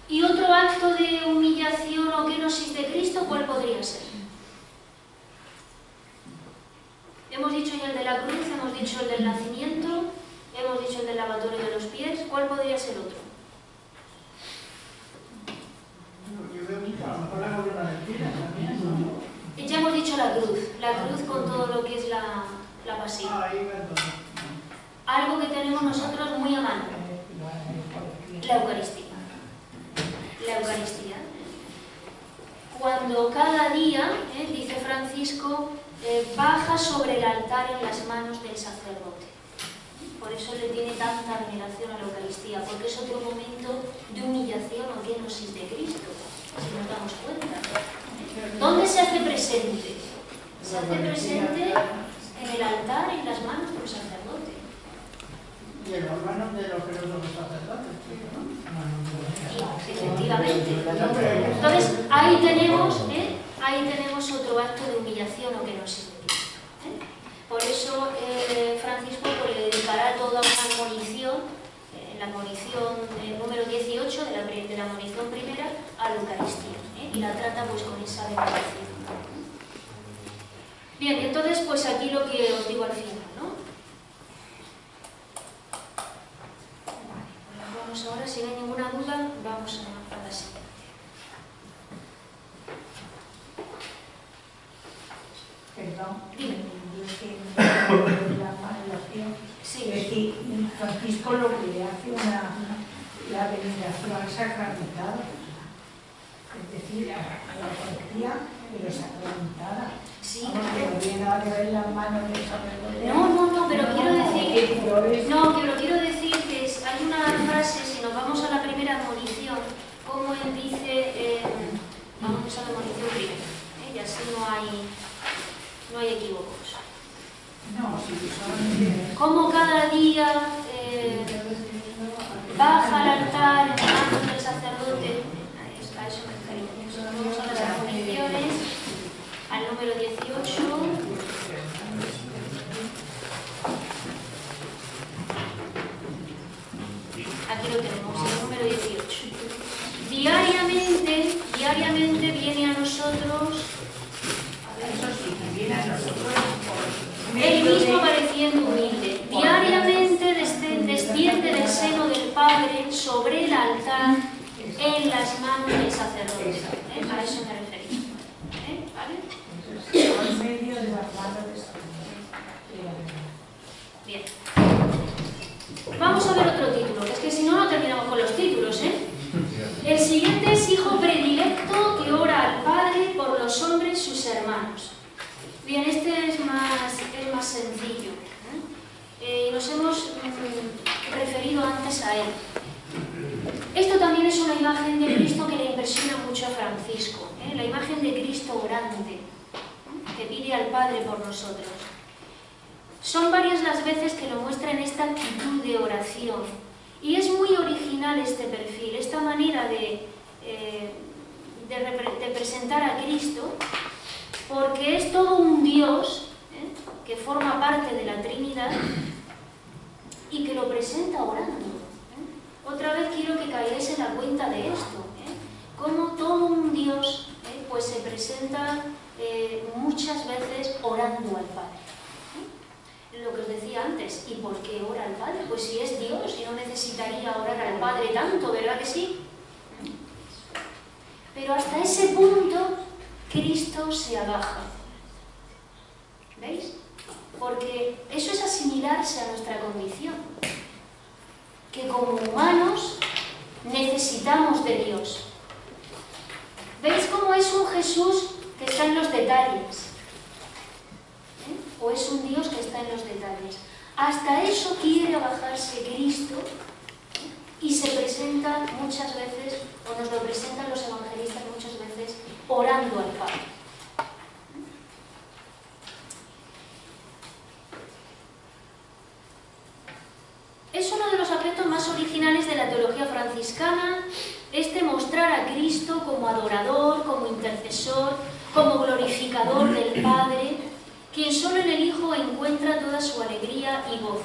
Y otro acto de humillación o kenosis de Cristo, ¿cuál podría ser? dicho ya el de la cruz, hemos dicho el del nacimiento, hemos dicho el del lavatorio de los pies. ¿Cuál podría ser otro? Yo veo mucho, a lo mejor la columna de espinas también, ¿no? Ya hemos dicho la cruz con todo lo que es la pasión. Ahí va todo. Algo que tenemos nosotros muy a mano, la Eucaristía. La Eucaristía. Cuando cada día, dice Francisco, baja sobre el altar en las manos del sacerdote. Por eso le tiene tanta veneración a la Eucaristía, porque es otro momento de humillación o diagnosis de Cristo, si nos damos cuenta. ¿Dónde se hace presente? Se hace presente en el altar, en las manos del sacerdote. Y en las manos de los que no son los sacerdotes, ¿no? Y, efectivamente. Entonces, ahí tenemos otro acto de humillación o kenosis de Cristo. Por eso Francisco le dedicará toda una admonición, la admonición número 18 de la admonición primera, a la Eucaristía, y la trata pues con esa veneración. Bien, entonces pues aquí lo que os digo al final, ¿no? Vale, vamos ahora, si no hay ninguna duda, vamos a la siguiente. Perdón, Dime. yo es que la relación, Sí. es que Francisco lo que hace la veneración sacramentada, es decir, a la Eucaristía, pero sacramentada. Sí. Vamos, que no tiene nada que ver las manos del sacerdote. No, pero quiero decir... Pero es- No, que lo quiero decir que hay una frase, si nos vamos a la primera admonición, como él dice, vamos a la admonición primera, y así no hay equívocos. No, sí, solamente... Como cada día baja al altar en manos del sacerdote, a eso me refería. Vamos a las admoniciones, al número 18. Aquí lo tenemos, el número 18. Diariamente viene a nosotros, Eso sí, que viene a nosotros él mismo pareciendo humilde, diariamente desciende del seno del Padre sobre el altar en las manos del sacerdote. A eso me refería. ¿Vale? por medio de las manos de sacerdote. Bien. Vamos a ver otro título, que es que si no, no terminamos con los títulos, El siguiente es hijo predilecto que ora al Padre por los hombres sus hermanos. Bien, este es más sencillo. Nos hemos referido antes a él. Esto también es una imagen de Cristo que le impresiona mucho a Francisco. La imagen de Cristo orante, que pide al Padre por nosotros. Son varias las veces que lo muestra en esta actitud de oración. Y es muy original este perfil, esta manera de presentar a Cristo, porque es todo un Dios que forma parte de la Trinidad y que lo presenta orando. Otra vez quiero que caigáis en la cuenta de esto, cómo todo un Dios pues se presenta muchas veces orando al Padre. Lo que os decía antes, ¿y por qué ora al Padre? Pues si es Dios y no necesitaría orar al Padre tanto, ¿verdad que sí? Pero hasta ese punto Cristo se abaja. ¿Veis? Porque eso es asimilarse a nuestra condición. Que como humanos necesitamos de Dios. ¿Veis cómo es un Jesús que está en los detalles? O es un Dios que está en los detalles. Hasta eso quiere bajarse Cristo y se presenta muchas veces, o nos lo presentan los evangelistas muchas veces, orando al Padre. Es uno de los aspectos más originales de la teología franciscana, mostrar a Cristo como adorador, como intercesor, como glorificador del Padre, quien solo en el Hijo encuentra toda su alegría y gozo.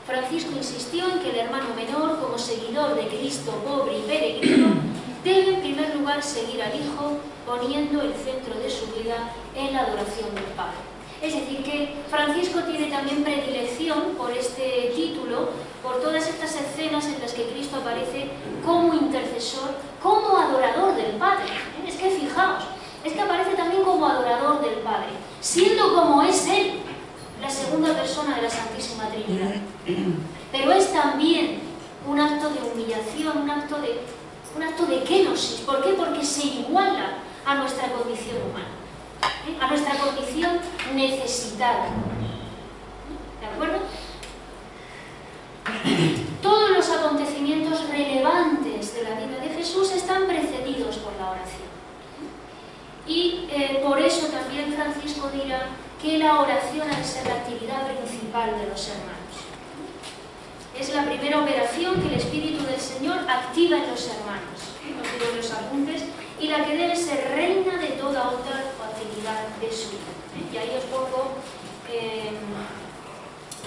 Francisco insistió en que el hermano menor, como seguidor de Cristo pobre y peregrino, debe en primer lugar seguir al Hijo, poniendo el centro de su vida en la adoración del Padre. Es decir, que Francisco tiene también predilección por este título, por todas estas escenas en las que Cristo aparece como intercesor, como adorador del Padre. Es que fijaos, es que aparece también como adorador del Padre, siendo como es Él, la segunda persona de la Santísima Trinidad. Pero es también un acto de humillación, un acto de kenosis. ¿Por qué? Porque se iguala a nuestra condición humana, a nuestra condición necesitada. ¿De acuerdo? Todos los acontecimientos relevantes de la vida de Jesús están precedidos por la oración. Y por eso también Francisco dirá que la oración ha de ser la actividad principal de los hermanos. Es la primera operación que el Espíritu del Señor activa en los hermanos, os digo en los apuntes, y la que debe ser reina de toda otra actividad de su vida. Y ahí os pongo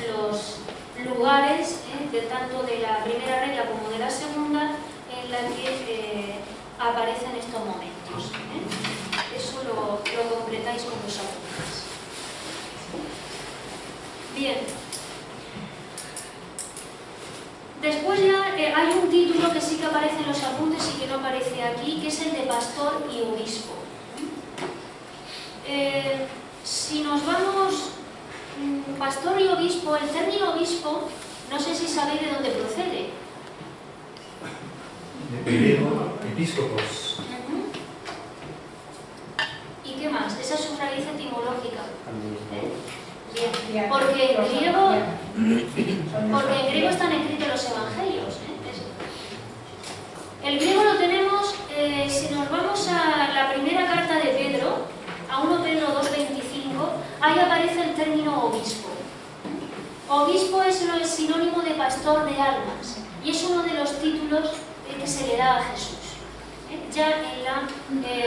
los lugares, tanto de la primera regla como de la segunda, en la que aparecen estos momentos. Eso lo completáis con los apuntes. Bien. Después ya hay un título que sí que aparece en los apuntes y que no aparece aquí, que es el de pastor y obispo. Si nos vamos, pastor y obispo, el término obispo, no sé si sabéis de dónde procede. De griego, episcopos. ¿Y qué más? Esa es su raíz etimológica. Bien, Porque en griego están escritos los evangelios. El griego lo tenemos, si nos vamos a la primera carta de Pedro, a 1 Pedro 2,25, ahí aparece el término obispo. Obispo es el sinónimo de pastor de almas y es uno de los títulos que se le da a Jesús, ya en la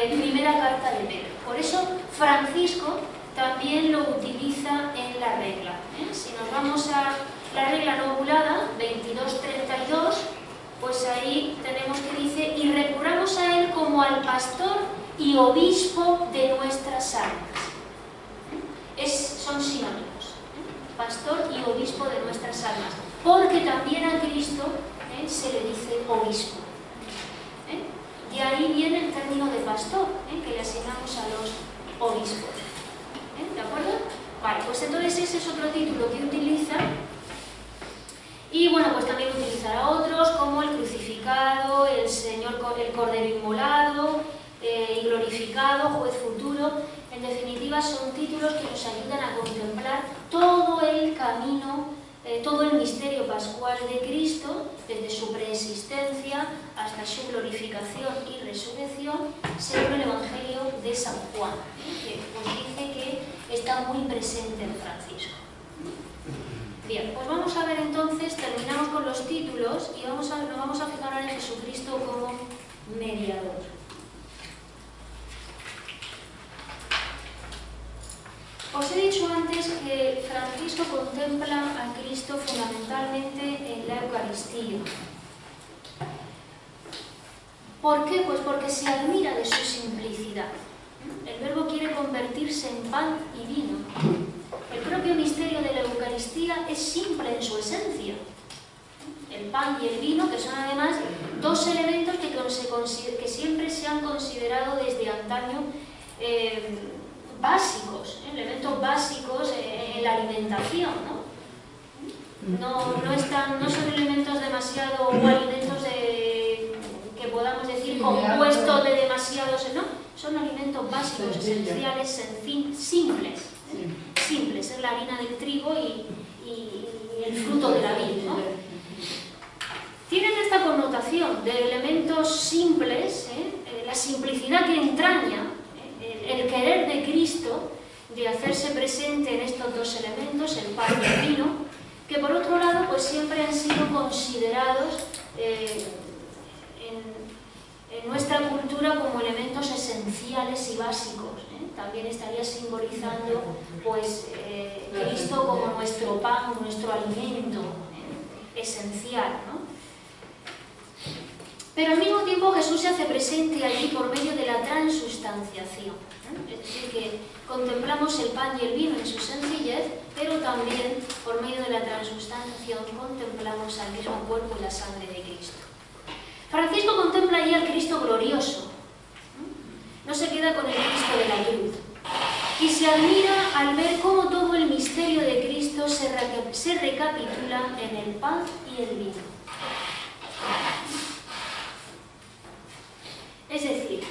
primera carta de Pedro. Por eso Francisco también lo utiliza en la regla. Si nos vamos a la regla novulada, 22.32, pues ahí tenemos que dice, y recurramos a él como al pastor y obispo de nuestras almas. Son sinónimos, pastor y obispo de nuestras almas, porque también a Cristo se le dice obispo. De ahí viene el término de pastor, que le asignamos a los obispos. ¿De acuerdo? Vale, pues entonces ese es otro título que utiliza. Y bueno, pues también utilizará otros como el crucificado, el Señor, el Cordero inmolado y glorificado, juez futuro. En definitiva, son títulos que nos ayudan a contemplar todo el camino, todo el misterio pascual de Cristo, desde su preexistencia hasta su glorificación y resurrección, según el Evangelio de San Juan, que pues dice que está muy presente en Francisco. Bien, pues vamos a ver entonces, terminamos con los títulos y nos vamos a fijar ahora en Jesucristo como mediador. Os he dicho antes que Francisco contempla a Cristo fundamentalmente en la Eucaristía. ¿Por qué? Pues porque se admira de su simplicidad. El Verbo quiere convertirse en pan y vino. El propio misterio de la Eucaristía es simple en su esencia. El pan y el vino, que son además dos elementos que siempre se han considerado desde antaño básicos, elementos básicos en la alimentación, no son elementos demasiado, o alimentos que podamos decir compuestos de demasiados, no, son alimentos básicos, esenciales, simples. Simples, es la harina del trigo y el fruto de la vid, ¿no? Tienen esta connotación de elementos simples, la simplicidad que entraña el querer de Cristo de hacerse presente en estos dos elementos, el pan y el vino, que por otro lado pues siempre han sido considerados en nuestra cultura como elementos esenciales y básicos. También estaría simbolizando pues Cristo como nuestro pan, nuestro alimento esencial, ¿no? Pero al mismo tiempo Jesús se hace presente allí por medio de la transustanciación. Es decir, que contemplamos el pan y el vino en su sencillez, pero también, por medio de la transubstanciación, contemplamos al mismo cuerpo y la sangre de Cristo. Francisco contempla allí al Cristo glorioso. No se queda con el Cristo de la cruz. Y se admira al ver cómo todo el misterio de Cristo se recapitula en el pan y el vino. Es decir,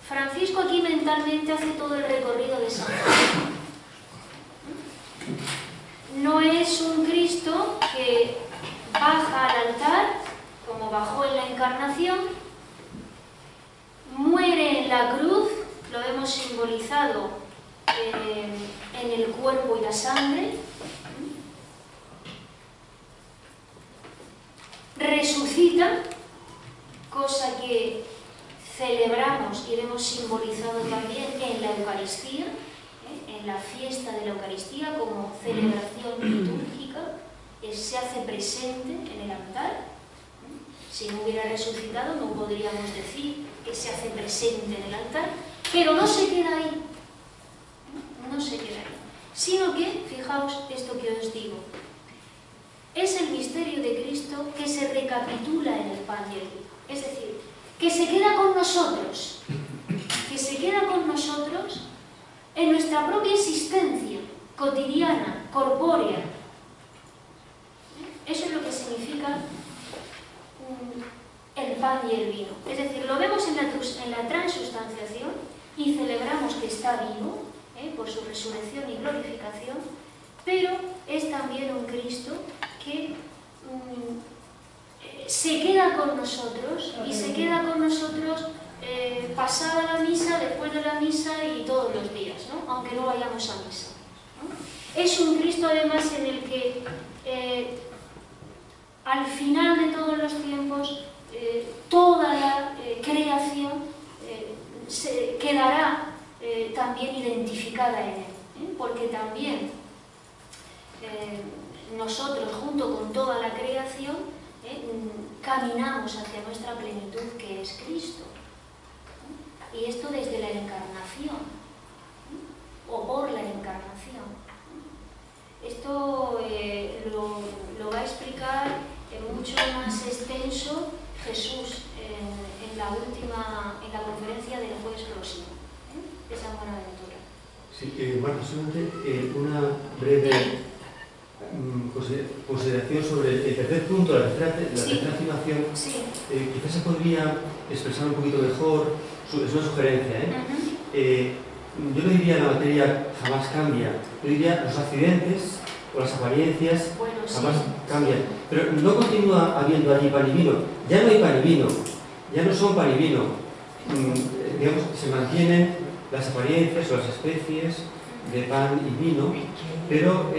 Francisco aquí mentalmente hace todo el recorrido de San Juan. No es un Cristo que baja al altar, como bajó en la Encarnación, muere en la cruz, lo vemos simbolizado en el cuerpo y la sangre, resucita, cosa que celebramos y vemos simbolizado también en la Eucaristía, en la fiesta de la Eucaristía como celebración litúrgica, se hace presente en el altar. Si no hubiera resucitado no podríamos decir que se hace presente en el altar, pero no se queda ahí, no se queda ahí, sino que, fijaos esto que os digo, es el misterio de Cristo que se recapitula en el pan y el vino, es decir, que se queda con nosotros, en nuestra propia existencia cotidiana, corpórea. Eso es lo que significa el pan y el vino. Es decir, lo vemos en la transubstanciación y celebramos que está vivo por su resurrección y glorificación, pero es también un Cristo que se queda con nosotros y se queda con nosotros pasada la misa, después de la misa y todos los días, ¿no? Aunque no vayamos a misa, ¿no? Es un Cristo además en el que al final de todos los tiempos toda la creación se quedará también identificada en él, porque también nosotros junto con toda la creación caminamos hacia nuestra plenitud que es Cristo, y esto desde la encarnación o por la encarnación. Esto lo va a explicar mucho más extenso Jesús en la conferencia del jueves próximo, de San Buenaventura. Sí, Marta, solamente una breve consideración sobre el tercer punto, la tercera afirmación. Sí. Quizás se podría expresar un poquito mejor, es una sugerencia, yo no diría la materia jamás cambia, yo diría los accidentes o las apariencias jamás cambian, pero no continúa habiendo allí pan y vino, ya no hay pan y vino, ya no son pan y vino, digamos, se mantienen las apariencias o las especies de pan y vino, pero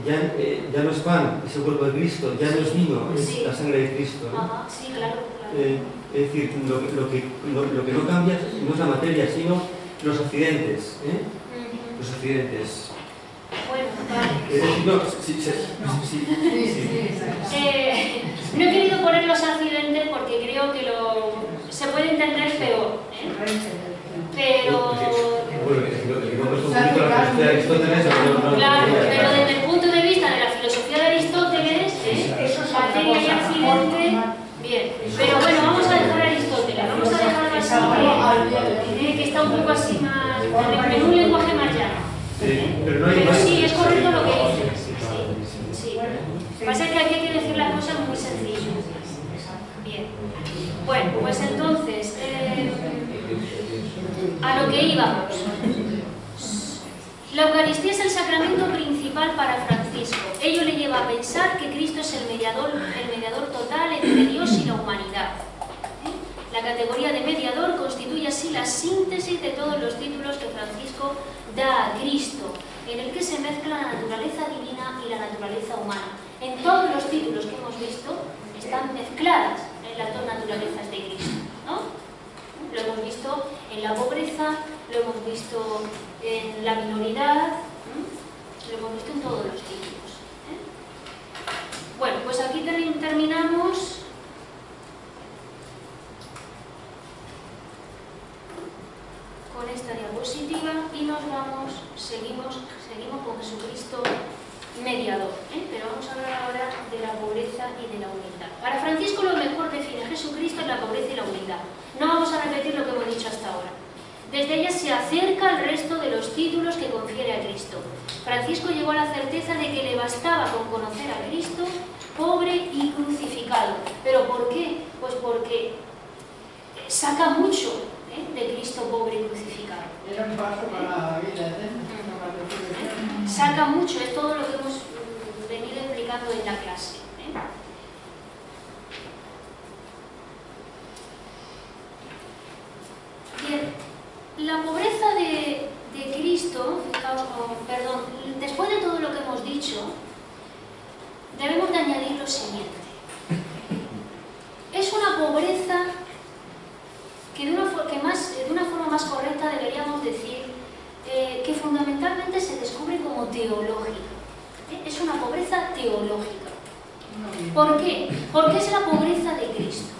ya no es pan, es el cuerpo de Cristo, ya no es vino, es la sangre de Cristo, ¿no? Ajá, sí, claro. Es decir, lo que no cambia no es la materia, sino los accidentes, los accidentes. Bueno, vale. No, no he querido poner los accidentes porque creo que se puede entender peor, pero... Bueno, un poquito la filosofía de Aristóteles, claro, pero desde el punto de vista de la filosofía de Aristóteles, materia y accidente, bien. Pero bueno, vamos a dejar a Aristóteles, vamos a dejarlo así, que está un poco así más, en un lenguaje más llano. Pero sí, es correcto lo que dices. Sí. Lo que pasa es que aquí hay que decir las cosas muy sencillas. Bien. Bueno, pues entonces, a lo que íbamos. La Eucaristía es el sacramento principal para Francisco. Ello le lleva a pensar que Cristo es el mediador total entre Dios y la humanidad. La categoría de mediador constituye así la síntesis de todos los títulos que Francisco da a Cristo, en el que se mezcla la naturaleza divina y la naturaleza humana. En todos los títulos que hemos visto están mezcladas las dos naturalezas de Cristo, ¿no? Lo hemos visto en la pobreza, lo hemos visto en la minoridad, lo hemos visto en todos los títulos. Bueno, pues aquí terminamos. mediador, pero vamos a hablar ahora de la pobreza y de la humildad. Para Francisco lo mejor define a Jesucristo es la pobreza y la humildad. No vamos a repetir lo que hemos dicho hasta ahora. Desde ella se acerca al resto de los títulos que confiere a Cristo. Francisco llegó a la certeza de que le bastaba con conocer a Cristo pobre y crucificado. ¿Pero por qué? Pues porque saca mucho de Cristo pobre y crucificado. Era un paso para la vida eterna. Saca mucho, es todo lo que hemos venido explicando en la clase. Bien, la pobreza de Cristo, fijaos, perdón, después de todo lo que hemos dicho, debemos de añadir lo siguiente. Es una pobreza que de una forma más correcta deberíamos decir que fundamentalmente se descubre como teológica. Es una pobreza teológica. ¿Por qué? Porque es la pobreza de Cristo.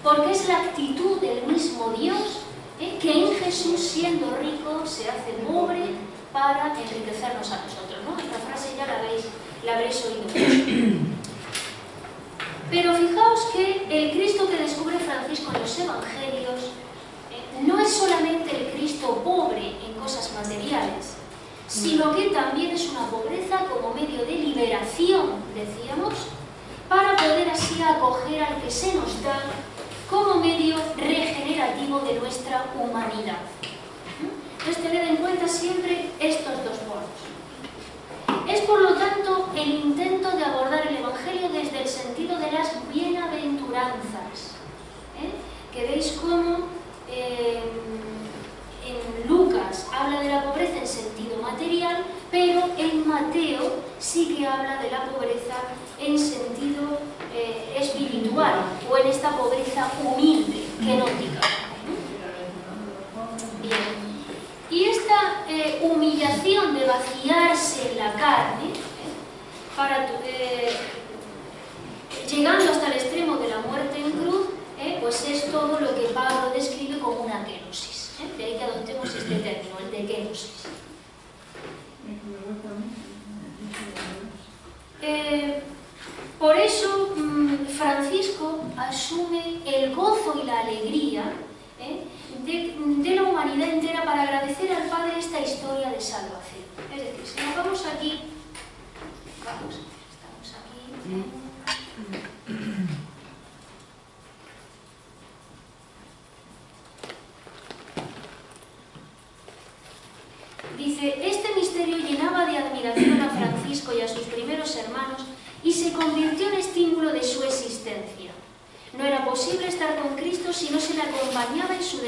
Porque es la actitud del mismo Dios que en Jesús, siendo rico, se hace pobre para enriquecernos a nosotros, ¿no? Esta frase ya la habréis oído mucho. Pero fijaos que el Cristo que descubre Francisco en los Evangelios no es solamente el Cristo pobre en cosas materiales, sino que también es una pobreza como medio de liberación, decíamos, para poder así acoger al que se nos da como medio regenerativo de nuestra humanidad. Entonces, tened en cuenta siempre estos dos polos. Es, por lo tanto, el intento de abordar el Evangelio desde el sentido de las bienaventuranzas. Que veis cómo en Lucas habla de la pobreza en sentido material, pero en Mateo sí que habla de la pobreza en sentido espiritual, o en esta pobreza humilde, genótica. Bien. Y esta humillación de vaciarse en la carne, llegando hasta el extremo de la muerte en cruz, pues es todo lo que Pablo describe como una kenosis. De ahí que adoptemos este término, el de kenosis. Por eso Francisco asume el gozo y la alegría de la humanidad entera para agradecer al Padre esta historia de salvación. Es decir, si nos vamos aquí, estamos aquí. Dice, este misterio llenaba de admiración a Francisco y a sus primeros hermanos y se convirtió en estímulo de su existencia. No era posible estar con Cristo si no se le acompañaba en su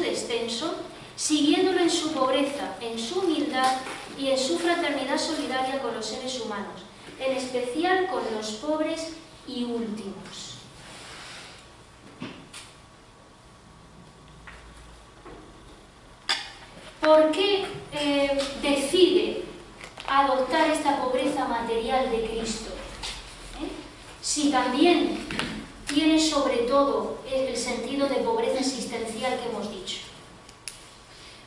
descenso, siguiéndolo en su pobreza, en su humildad y en su fraternidad solidaria con los seres humanos, en especial con los pobres y últimos. ¿Por qué decide adoptar esta pobreza material de Cristo? Si también tiene sobre todo el sentido de pobreza existencial que hemos dicho.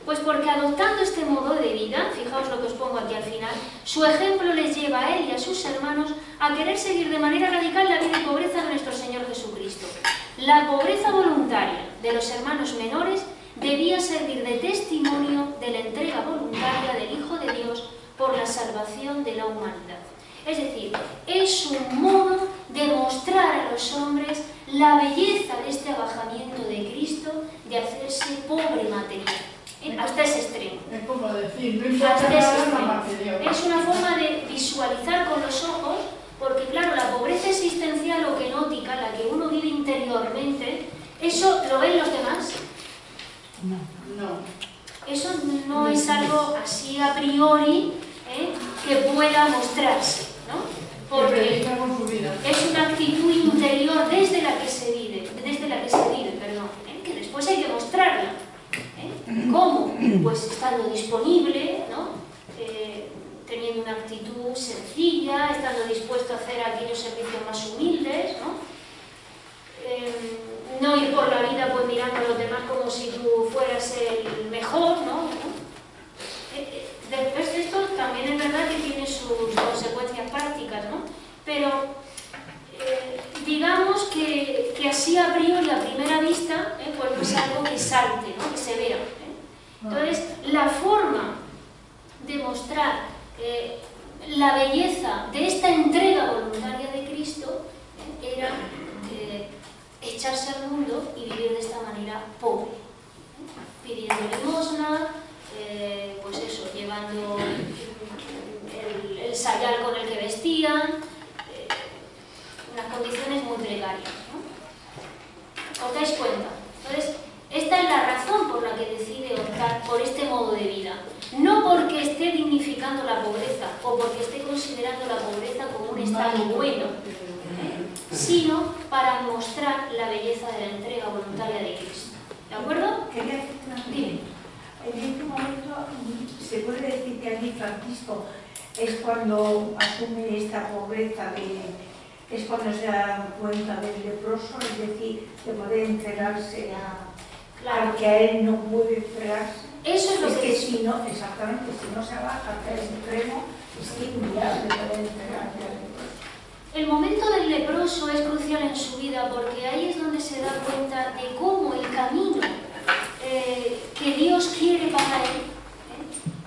Pues porque adoptando este modo de vida, fijaos lo que os pongo aquí al final, su ejemplo les lleva a él y a sus hermanos a querer seguir de manera radical la vida y pobreza de nuestro Señor Jesucristo. La pobreza voluntaria de los hermanos menores debía servir de testimonio de la entrega voluntaria del Hijo de Dios por la salvación de la humanidad. Es decir, es un modo de mostrar a los hombres la belleza de este abajamiento de Cristo, de hacerse pobre material, hasta ese extremo. Es como decir, no importa nada más que Dios. Es una forma de visualizar con los ojos, porque claro, la pobreza existencial o genótica, la que uno vive interiormente, ¿eso lo ven los demás? No. Eso no es algo así a priori que pueda mostrarse, ¿no? Porque es una actitud interior desde la que se vive, que después hay que mostrarla. ¿Cómo? Pues estando disponible, ¿no? Teniendo una actitud sencilla, estando dispuesto a hacer aquellos servicios más humildes, ¿no? No ir por la vida pues mirando a los demás como si tú fueras el mejor, ¿no? Después esto también es verdad que tiene sus pero digamos que así a priori, a primera vista, pues no es algo que salte, ¿no? Que se vea. Entonces, la forma de mostrar la belleza de esta entrega voluntaria de Cristo era echarse al mundo y vivir de esta manera pobre, pidiendo limosna, pues eso, llevando el sayal con el que vestían, unas condiciones muy precarias, ¿no? ¿Os dais cuenta? Entonces, esta es la razón por la que decide optar por este modo de vida. No porque esté dignificando la pobreza o porque esté considerando la pobreza como un estado bueno, sino para mostrar la belleza de la entrega voluntaria de Cristo. ¿De acuerdo? Quería decir una cosa. En este momento se puede decir que aquí Francisco es cuando asume esta pobreza, es cuando se da cuenta del leproso, es decir, de poder entregarse a que a él no puede entregarse. Eso es lo que si no, exactamente, si no se baja hasta el extremo, es que inviable poder entregarse al leproso. El momento del leproso es crucial en su vida porque ahí es donde se da cuenta de cómo el camino que Dios quiere para él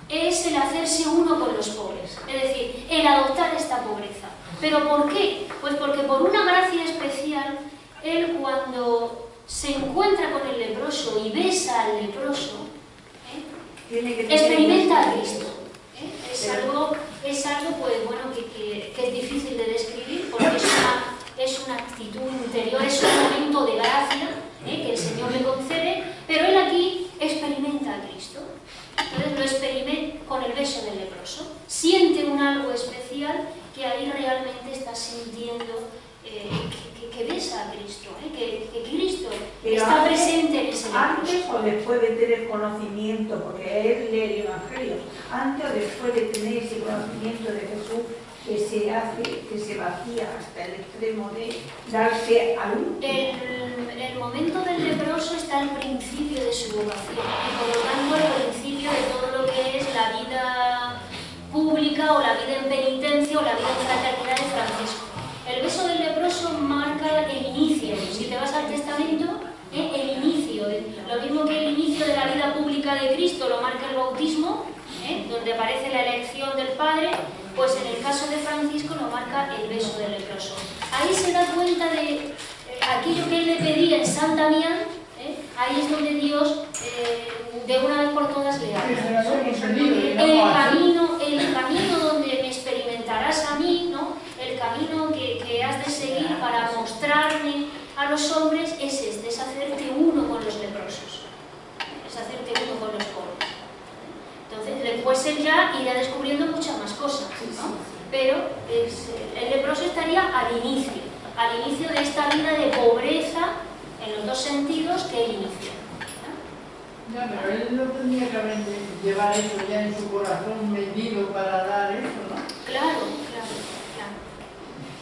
es el hacerse uno con los pobres, es decir, el adoptar esta pobreza. ¿Pero por qué? Pues porque por una gracia especial, él cuando se encuentra con el leproso y besa al leproso, experimenta a Cristo. Es algo pues, bueno, que es difícil de describir porque es una actitud interior, es un momento de gracia que el Señor le concede, pero él aquí experimenta a Cristo. Entonces lo experimenta con el beso del leproso. Siente un algo especial que ahí realmente está sintiendo que besa a Cristo, que Cristo pero está presente en ese leproso. ¿Antes o después de tener conocimiento? Porque él lee el Evangelio. ¿Antes o después de tener ese conocimiento de Jesús que se vacía hasta el extremo de darse a luz? El momento del leproso está al principio de su vocación y por lo tanto al principio de todo lo que es la vida pública o la vida en penitencia o la vida en fraternidad de Francisco. El beso del leproso marca el inicio. Si te vas al Testamento, el inicio. Lo mismo que el inicio de la vida pública de Cristo lo marca el bautismo, donde aparece la elección del Padre, pues en el caso de Francisco lo marca el beso del leproso. Ahí se da cuenta de aquello que él le pedía en San Damián, ahí es donde Dios de una vez por todas le habla. El camino donde me experimentarás a mí, ¿no? El camino que has de seguir para mostrarme a los hombres es este, es hacerte uno con los leprosos, es hacerte uno con los pobres. Entonces después él ya irá descubriendo muchas más cosas, ¿no? Pero el leproso estaría al inicio de esta vida de pobreza en los dos sentidos que él inicia. Ya, pero él no tendría que llevar eso ya en su corazón medido para dar eso, ¿no? Claro.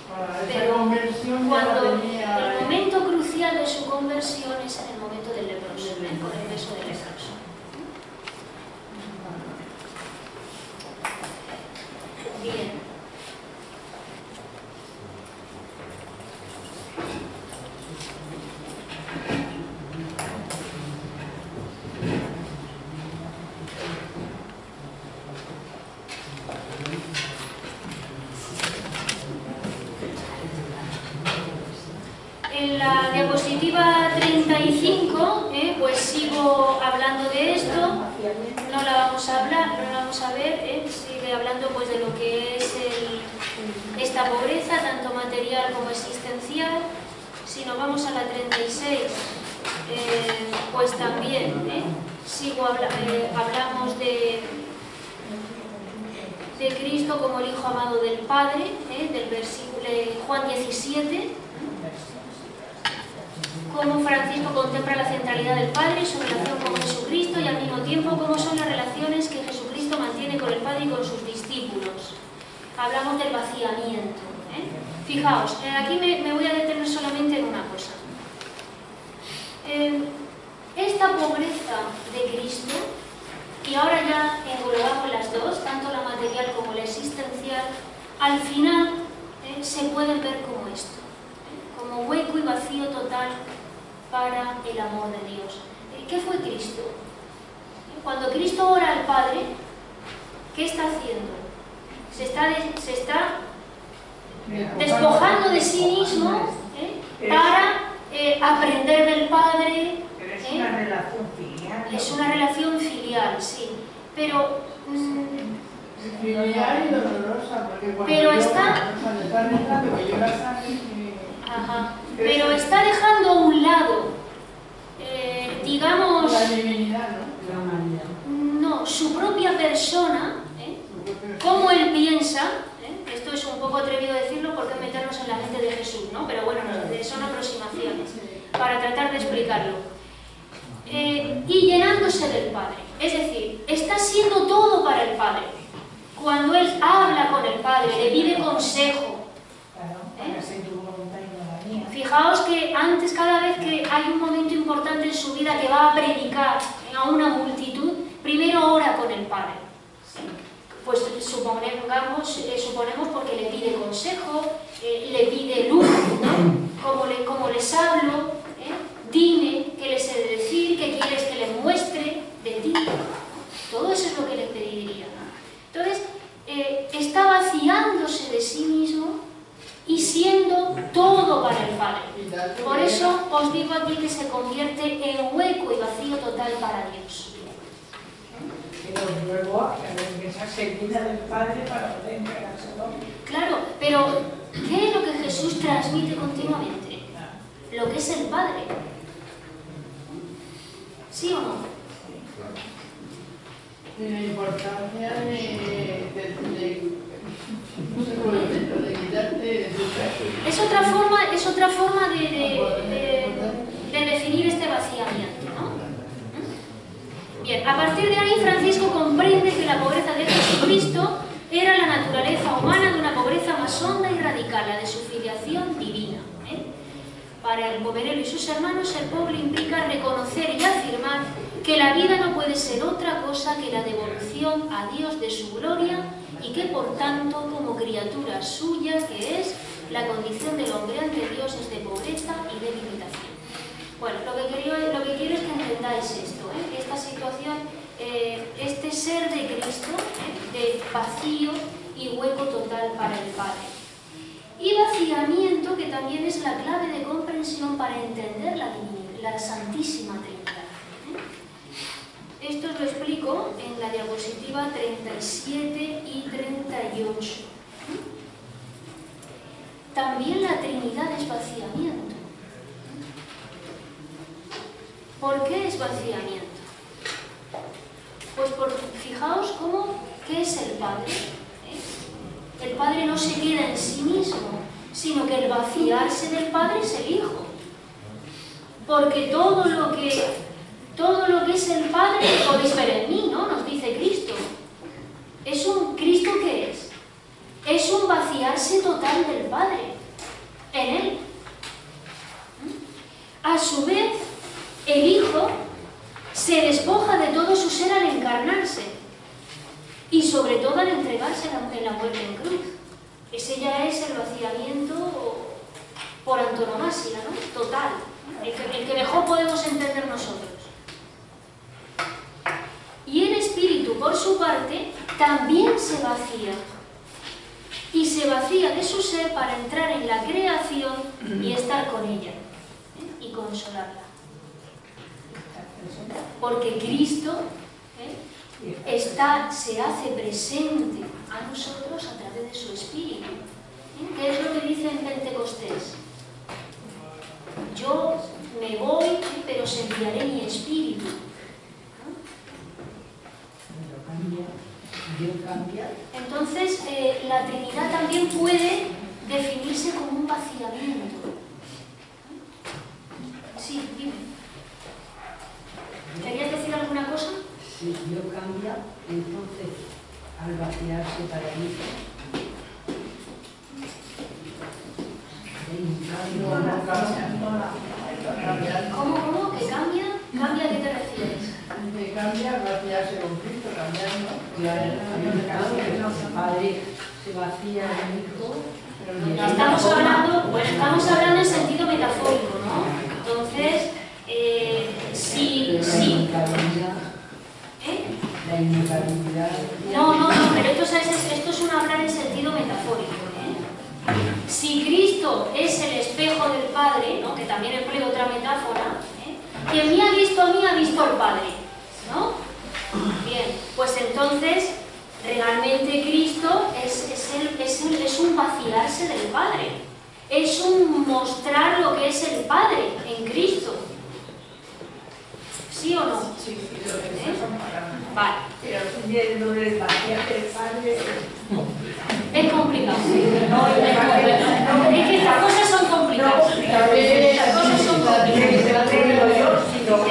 Para esa Pero conversión ya la tenía. el momento crucial de su conversión es en el momento del leproso, con el beso del leproso. Bien. En la diapositiva 35, pues sigo hablando de esto, no la vamos a ver, sigue hablando pues de lo que es esta pobreza, tanto material como existencial. Si nos vamos a la 36, pues también hablamos de Cristo como el Hijo amado del Padre, del versículo Juan 17, cómo Francisco contempla la centralidad del Padre y su relación con Jesucristo y al mismo tiempo cómo son las relaciones que Jesucristo mantiene con el Padre y con sus discípulos. Hablamos del vaciamiento. Fijaos, aquí me voy a detener solamente en una cosa. Esta pobreza de Cristo, y ahora ya englobamos las dos, tanto la material como la existencial, al final se pueden ver como esto, como hueco y vacío total para el amor de Dios. ¿Qué fue Cristo? Cuando Cristo ora al Padre, ¿qué está haciendo? Se está despojando de sí mismo para aprender del Padre. Pero es una relación filial. Es una relación filial, sí. Pero filial y dolorosa, porque cuando pero está rezando, que yo la sangre, ajá, pero está dejando a un lado, digamos, la divinidad, ¿no? La humanidad. no, su propia persona, cómo él piensa. Esto es un poco atrevido decirlo porque es meternos en la mente de Jesús, ¿no? Pero bueno, son aproximaciones para tratar de explicarlo. Y llenándose del Padre. Es decir, está siendo todo para el Padre. Cuando él habla con el Padre, le pide consejo. Fijaos que antes, cada vez que hay un momento importante en su vida que va a predicar a una multitud, primero ora con el Padre. Pues suponemos porque le pide consejo, le pide luz, ¿no? Como les hablo, dime qué les he de decir, qué quieres que les muestre de ti. Todo eso es lo que le pediría. Entonces, está vaciándose de sí mismo y siendo todo para el Padre. Por eso os digo aquí que se convierte en hueco y vacío total para Dios. Pero luego esa seguida del Padre para poder entregárselo. Claro, pero ¿qué es lo que Jesús transmite continuamente? Lo que es el Padre. ¿Sí o no? Y la importancia de quitarte... Es otra forma de definir este vaciamiento, ¿no? Bien, a partir de ahí Francisco comprende que la pobreza de Jesucristo era la naturaleza humana de una pobreza más honda y radical, la de su filiación divina. Para el poverelo y sus hermanos, el pobre implica reconocer y afirmar que la vida no puede ser otra cosa que la devolución a Dios de su gloria y que, por tanto, como criatura suya, que es la condición del hombre ante Dios, es de pobreza y de limitación. Bueno, lo que quiero es que entendáis esto, esta situación, este ser de Cristo, de vacío y hueco total para el Padre. Y vaciamiento, que también es la clave de comprensión para entender la Santísima Trinidad. Esto os lo explico en la diapositiva 37 y 38. También la Trinidad es vaciamiento. ¿Por qué es vaciamiento? Pues fijaos ¿qué es el Padre? El Padre no se queda en sí mismo, sino que el vaciarse del Padre es el Hijo. Porque todo lo que es el Padre lo podéis ver en mí, ¿no? Nos dice Cristo. ¿Cristo qué es? Es un vaciarse total del Padre, en Él. A su vez, el Hijo se despoja de todo su ser al encarnarse y sobre todo al entregarse en la muerte en cruz. Ese ya es el vaciamiento por antonomasia, ¿no? Total, el que mejor podemos entender nosotros. Y el Espíritu, por su parte, también se vacía. Y se vacía de su ser para entrar en la creación y estar con ella, y consolarla. Porque Cristo se hace presente a nosotros a través de su Espíritu. ¿Qué es lo que dice en Pentecostés? Yo me voy, pero os enviaré mi Espíritu. Entonces, la Trinidad también puede definirse como un vaciamiento. Sí, dime. ¿Querías decir alguna cosa? Si Dios cambia, entonces, al vaciarse para mí, ¿Cómo? ¿Que cambia? ¿Cambia a qué te refieres? Que cambia al vaciarse con Cristo, cambiar, ¿no? Claro, el padre se vacía del hijo. Estamos hablando en sentido metafórico, ¿no? Entonces, sí. La inmutabilidad. No, pero esto es una hablar en sentido metafórico. Si Cristo es el espejo del Padre, ¿no? Que también empleo otra metáfora, quien me ha visto a mí ha visto al Padre, ¿no? Bien, pues entonces realmente Cristo es un vaciarse del Padre, es un mostrar lo que es el Padre en Cristo. ¿Sí o no? Sí, lo que Vale. Pero lo del vaciar del Padre es complicado. Es que estas cosas son complicadas. Estas cosas son complicadas.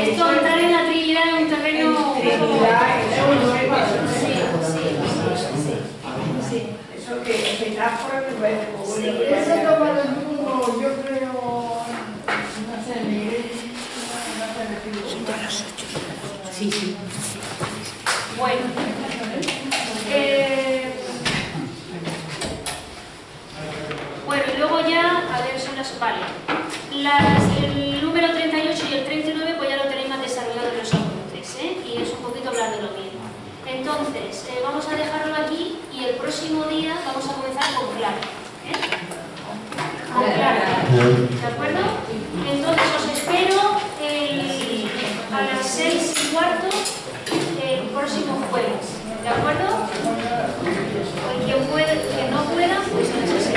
Esto entrar en la Trinidad en un terreno... Sí. Eso que metáfora me parece como bueno. Ese toma del mundo, yo creo, no sé, en la iglesia, no se refiere. Son de las 8. Sí. Bueno. Bueno, y luego ya, a ver, son las... Vale. El número 38 y el 39 pues ya lo tenéis más desarrollado en los apuntes, y es un poquito hablar de lo mismo. Entonces, vamos a dejarlo aquí y el próximo día vamos a comenzar con Clara. Con Clara. ¿De acuerdo? Entonces os espero a las 6:15 el próximo jueves. ¿De acuerdo? Pues quien no pueda, pues a las 6.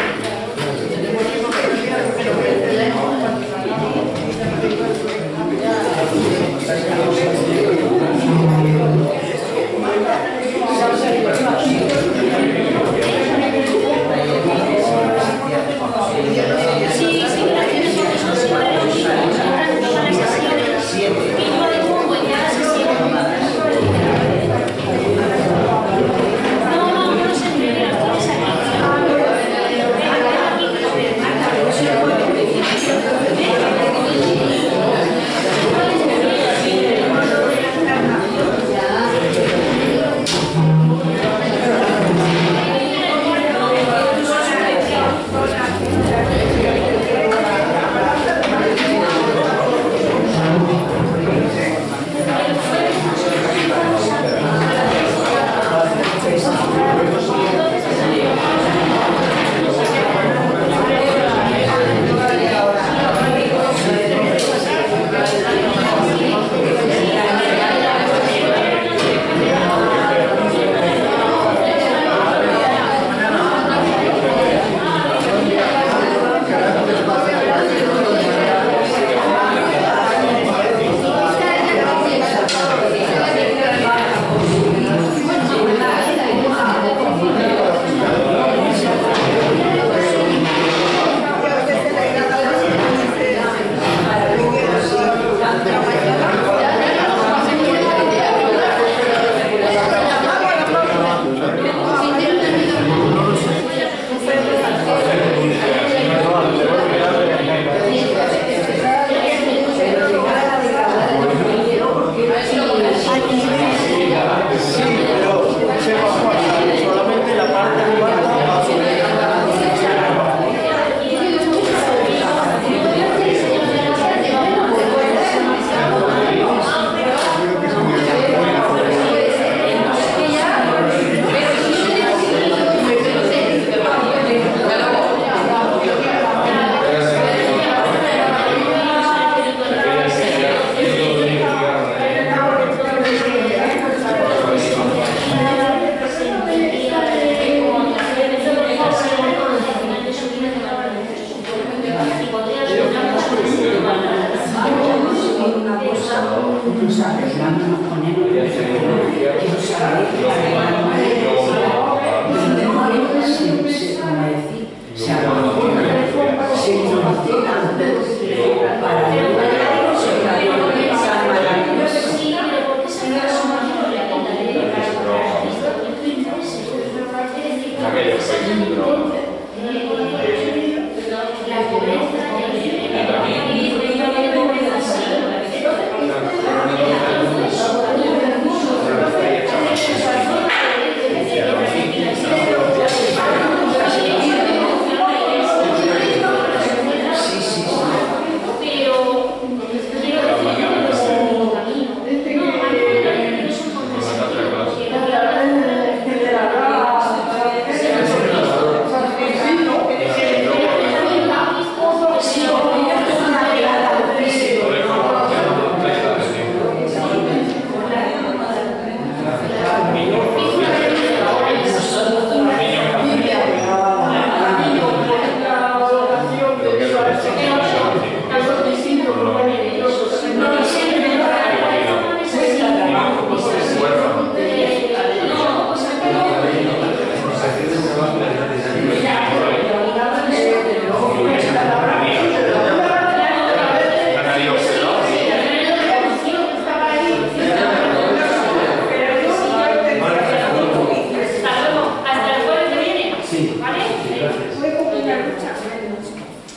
Sí, ¿vale? sí, gracias. Fue como una lucha.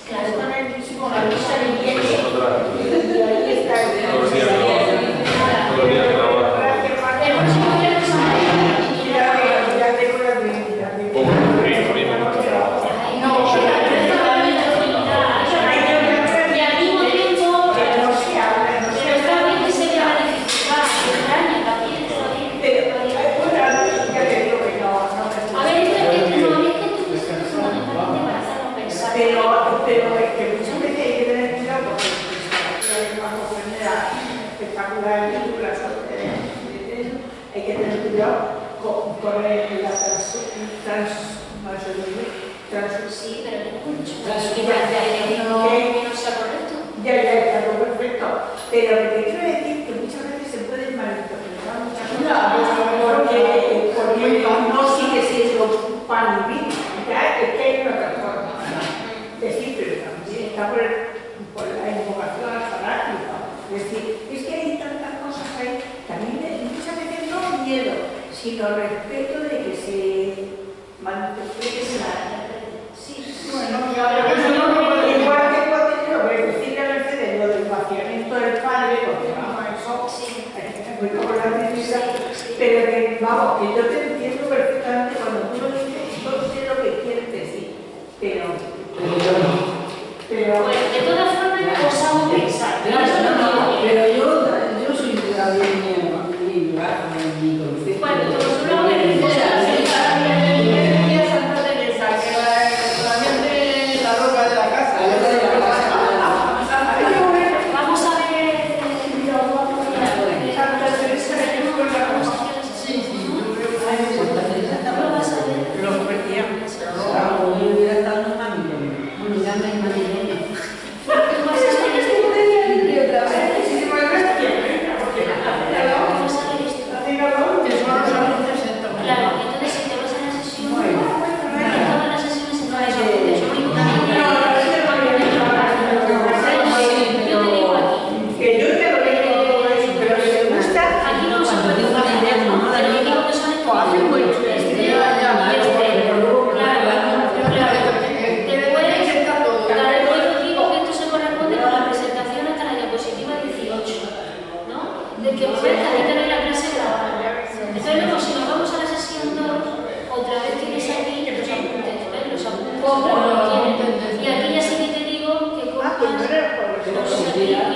Claro. Con el mismo, la lucha de viene. Y ahí está. Todos los días trabajan. Todos los días trabajan. El próximo viernes a la Poco frío, a mí me gusta trabajar. y al mismo tiempo, pero está bien que se vea la dificultad, extraña, también está bien. A ver, esto es que no, es que tú es fundamentalmente para hacernos pensar. Pero es que muchas veces hay que tener cuidado porque espectacular películas, hay que tener cuidado con la Sí, pero tengo mucho que no sea correcto. ya está todo perfecto. Pero lo que quiero decir es que muchas veces se pueden malinterpretar muchas cosas porque no sigue siendo pan y vino. Es que hay una persona. Decir, pero también está por la invocación a la fanática. Es decir, es que hay tantas cosas ahí, también muchas veces no miedo, sino respeto de que se malinterprete. Bueno, igual que cuando yo voy a decirle a Mercedes lo del vaciamiento del padre, porque vamos, eso es muy como la Trinidad, pero que vamos, que yo te entiendo perfectamente cuando tú lo dices, yo sé lo que quieres decir, pero yo no. Bueno, de todas formas, os hago pensar. Pero yo soy también mi concepto. Bueno, pues luego me vamos a ver. ¿No lo vas a ver? Lo convertía. Claro, yo hubiera estado en una millón. Bueno, ya me imaginé. ¿Tú vas a ver esto? Vamos a ver esto. Claro, entonces si te vas a la sesión, en todas las sesiones se trae eso. Yo digo aquí. Que yo te lo digo todo eso, pero que te gusta. Aquí no se puede jugar de teléfono, pero lo digo que son estos de que momento ahí tenéis la clase grabada. Entonces luego si nos vamos a la sesión 2, otra vez tienes aquí los apuntes, ¿ves? Los apuntes que tienes. Y aquí ya sí que te digo que cojas los aquí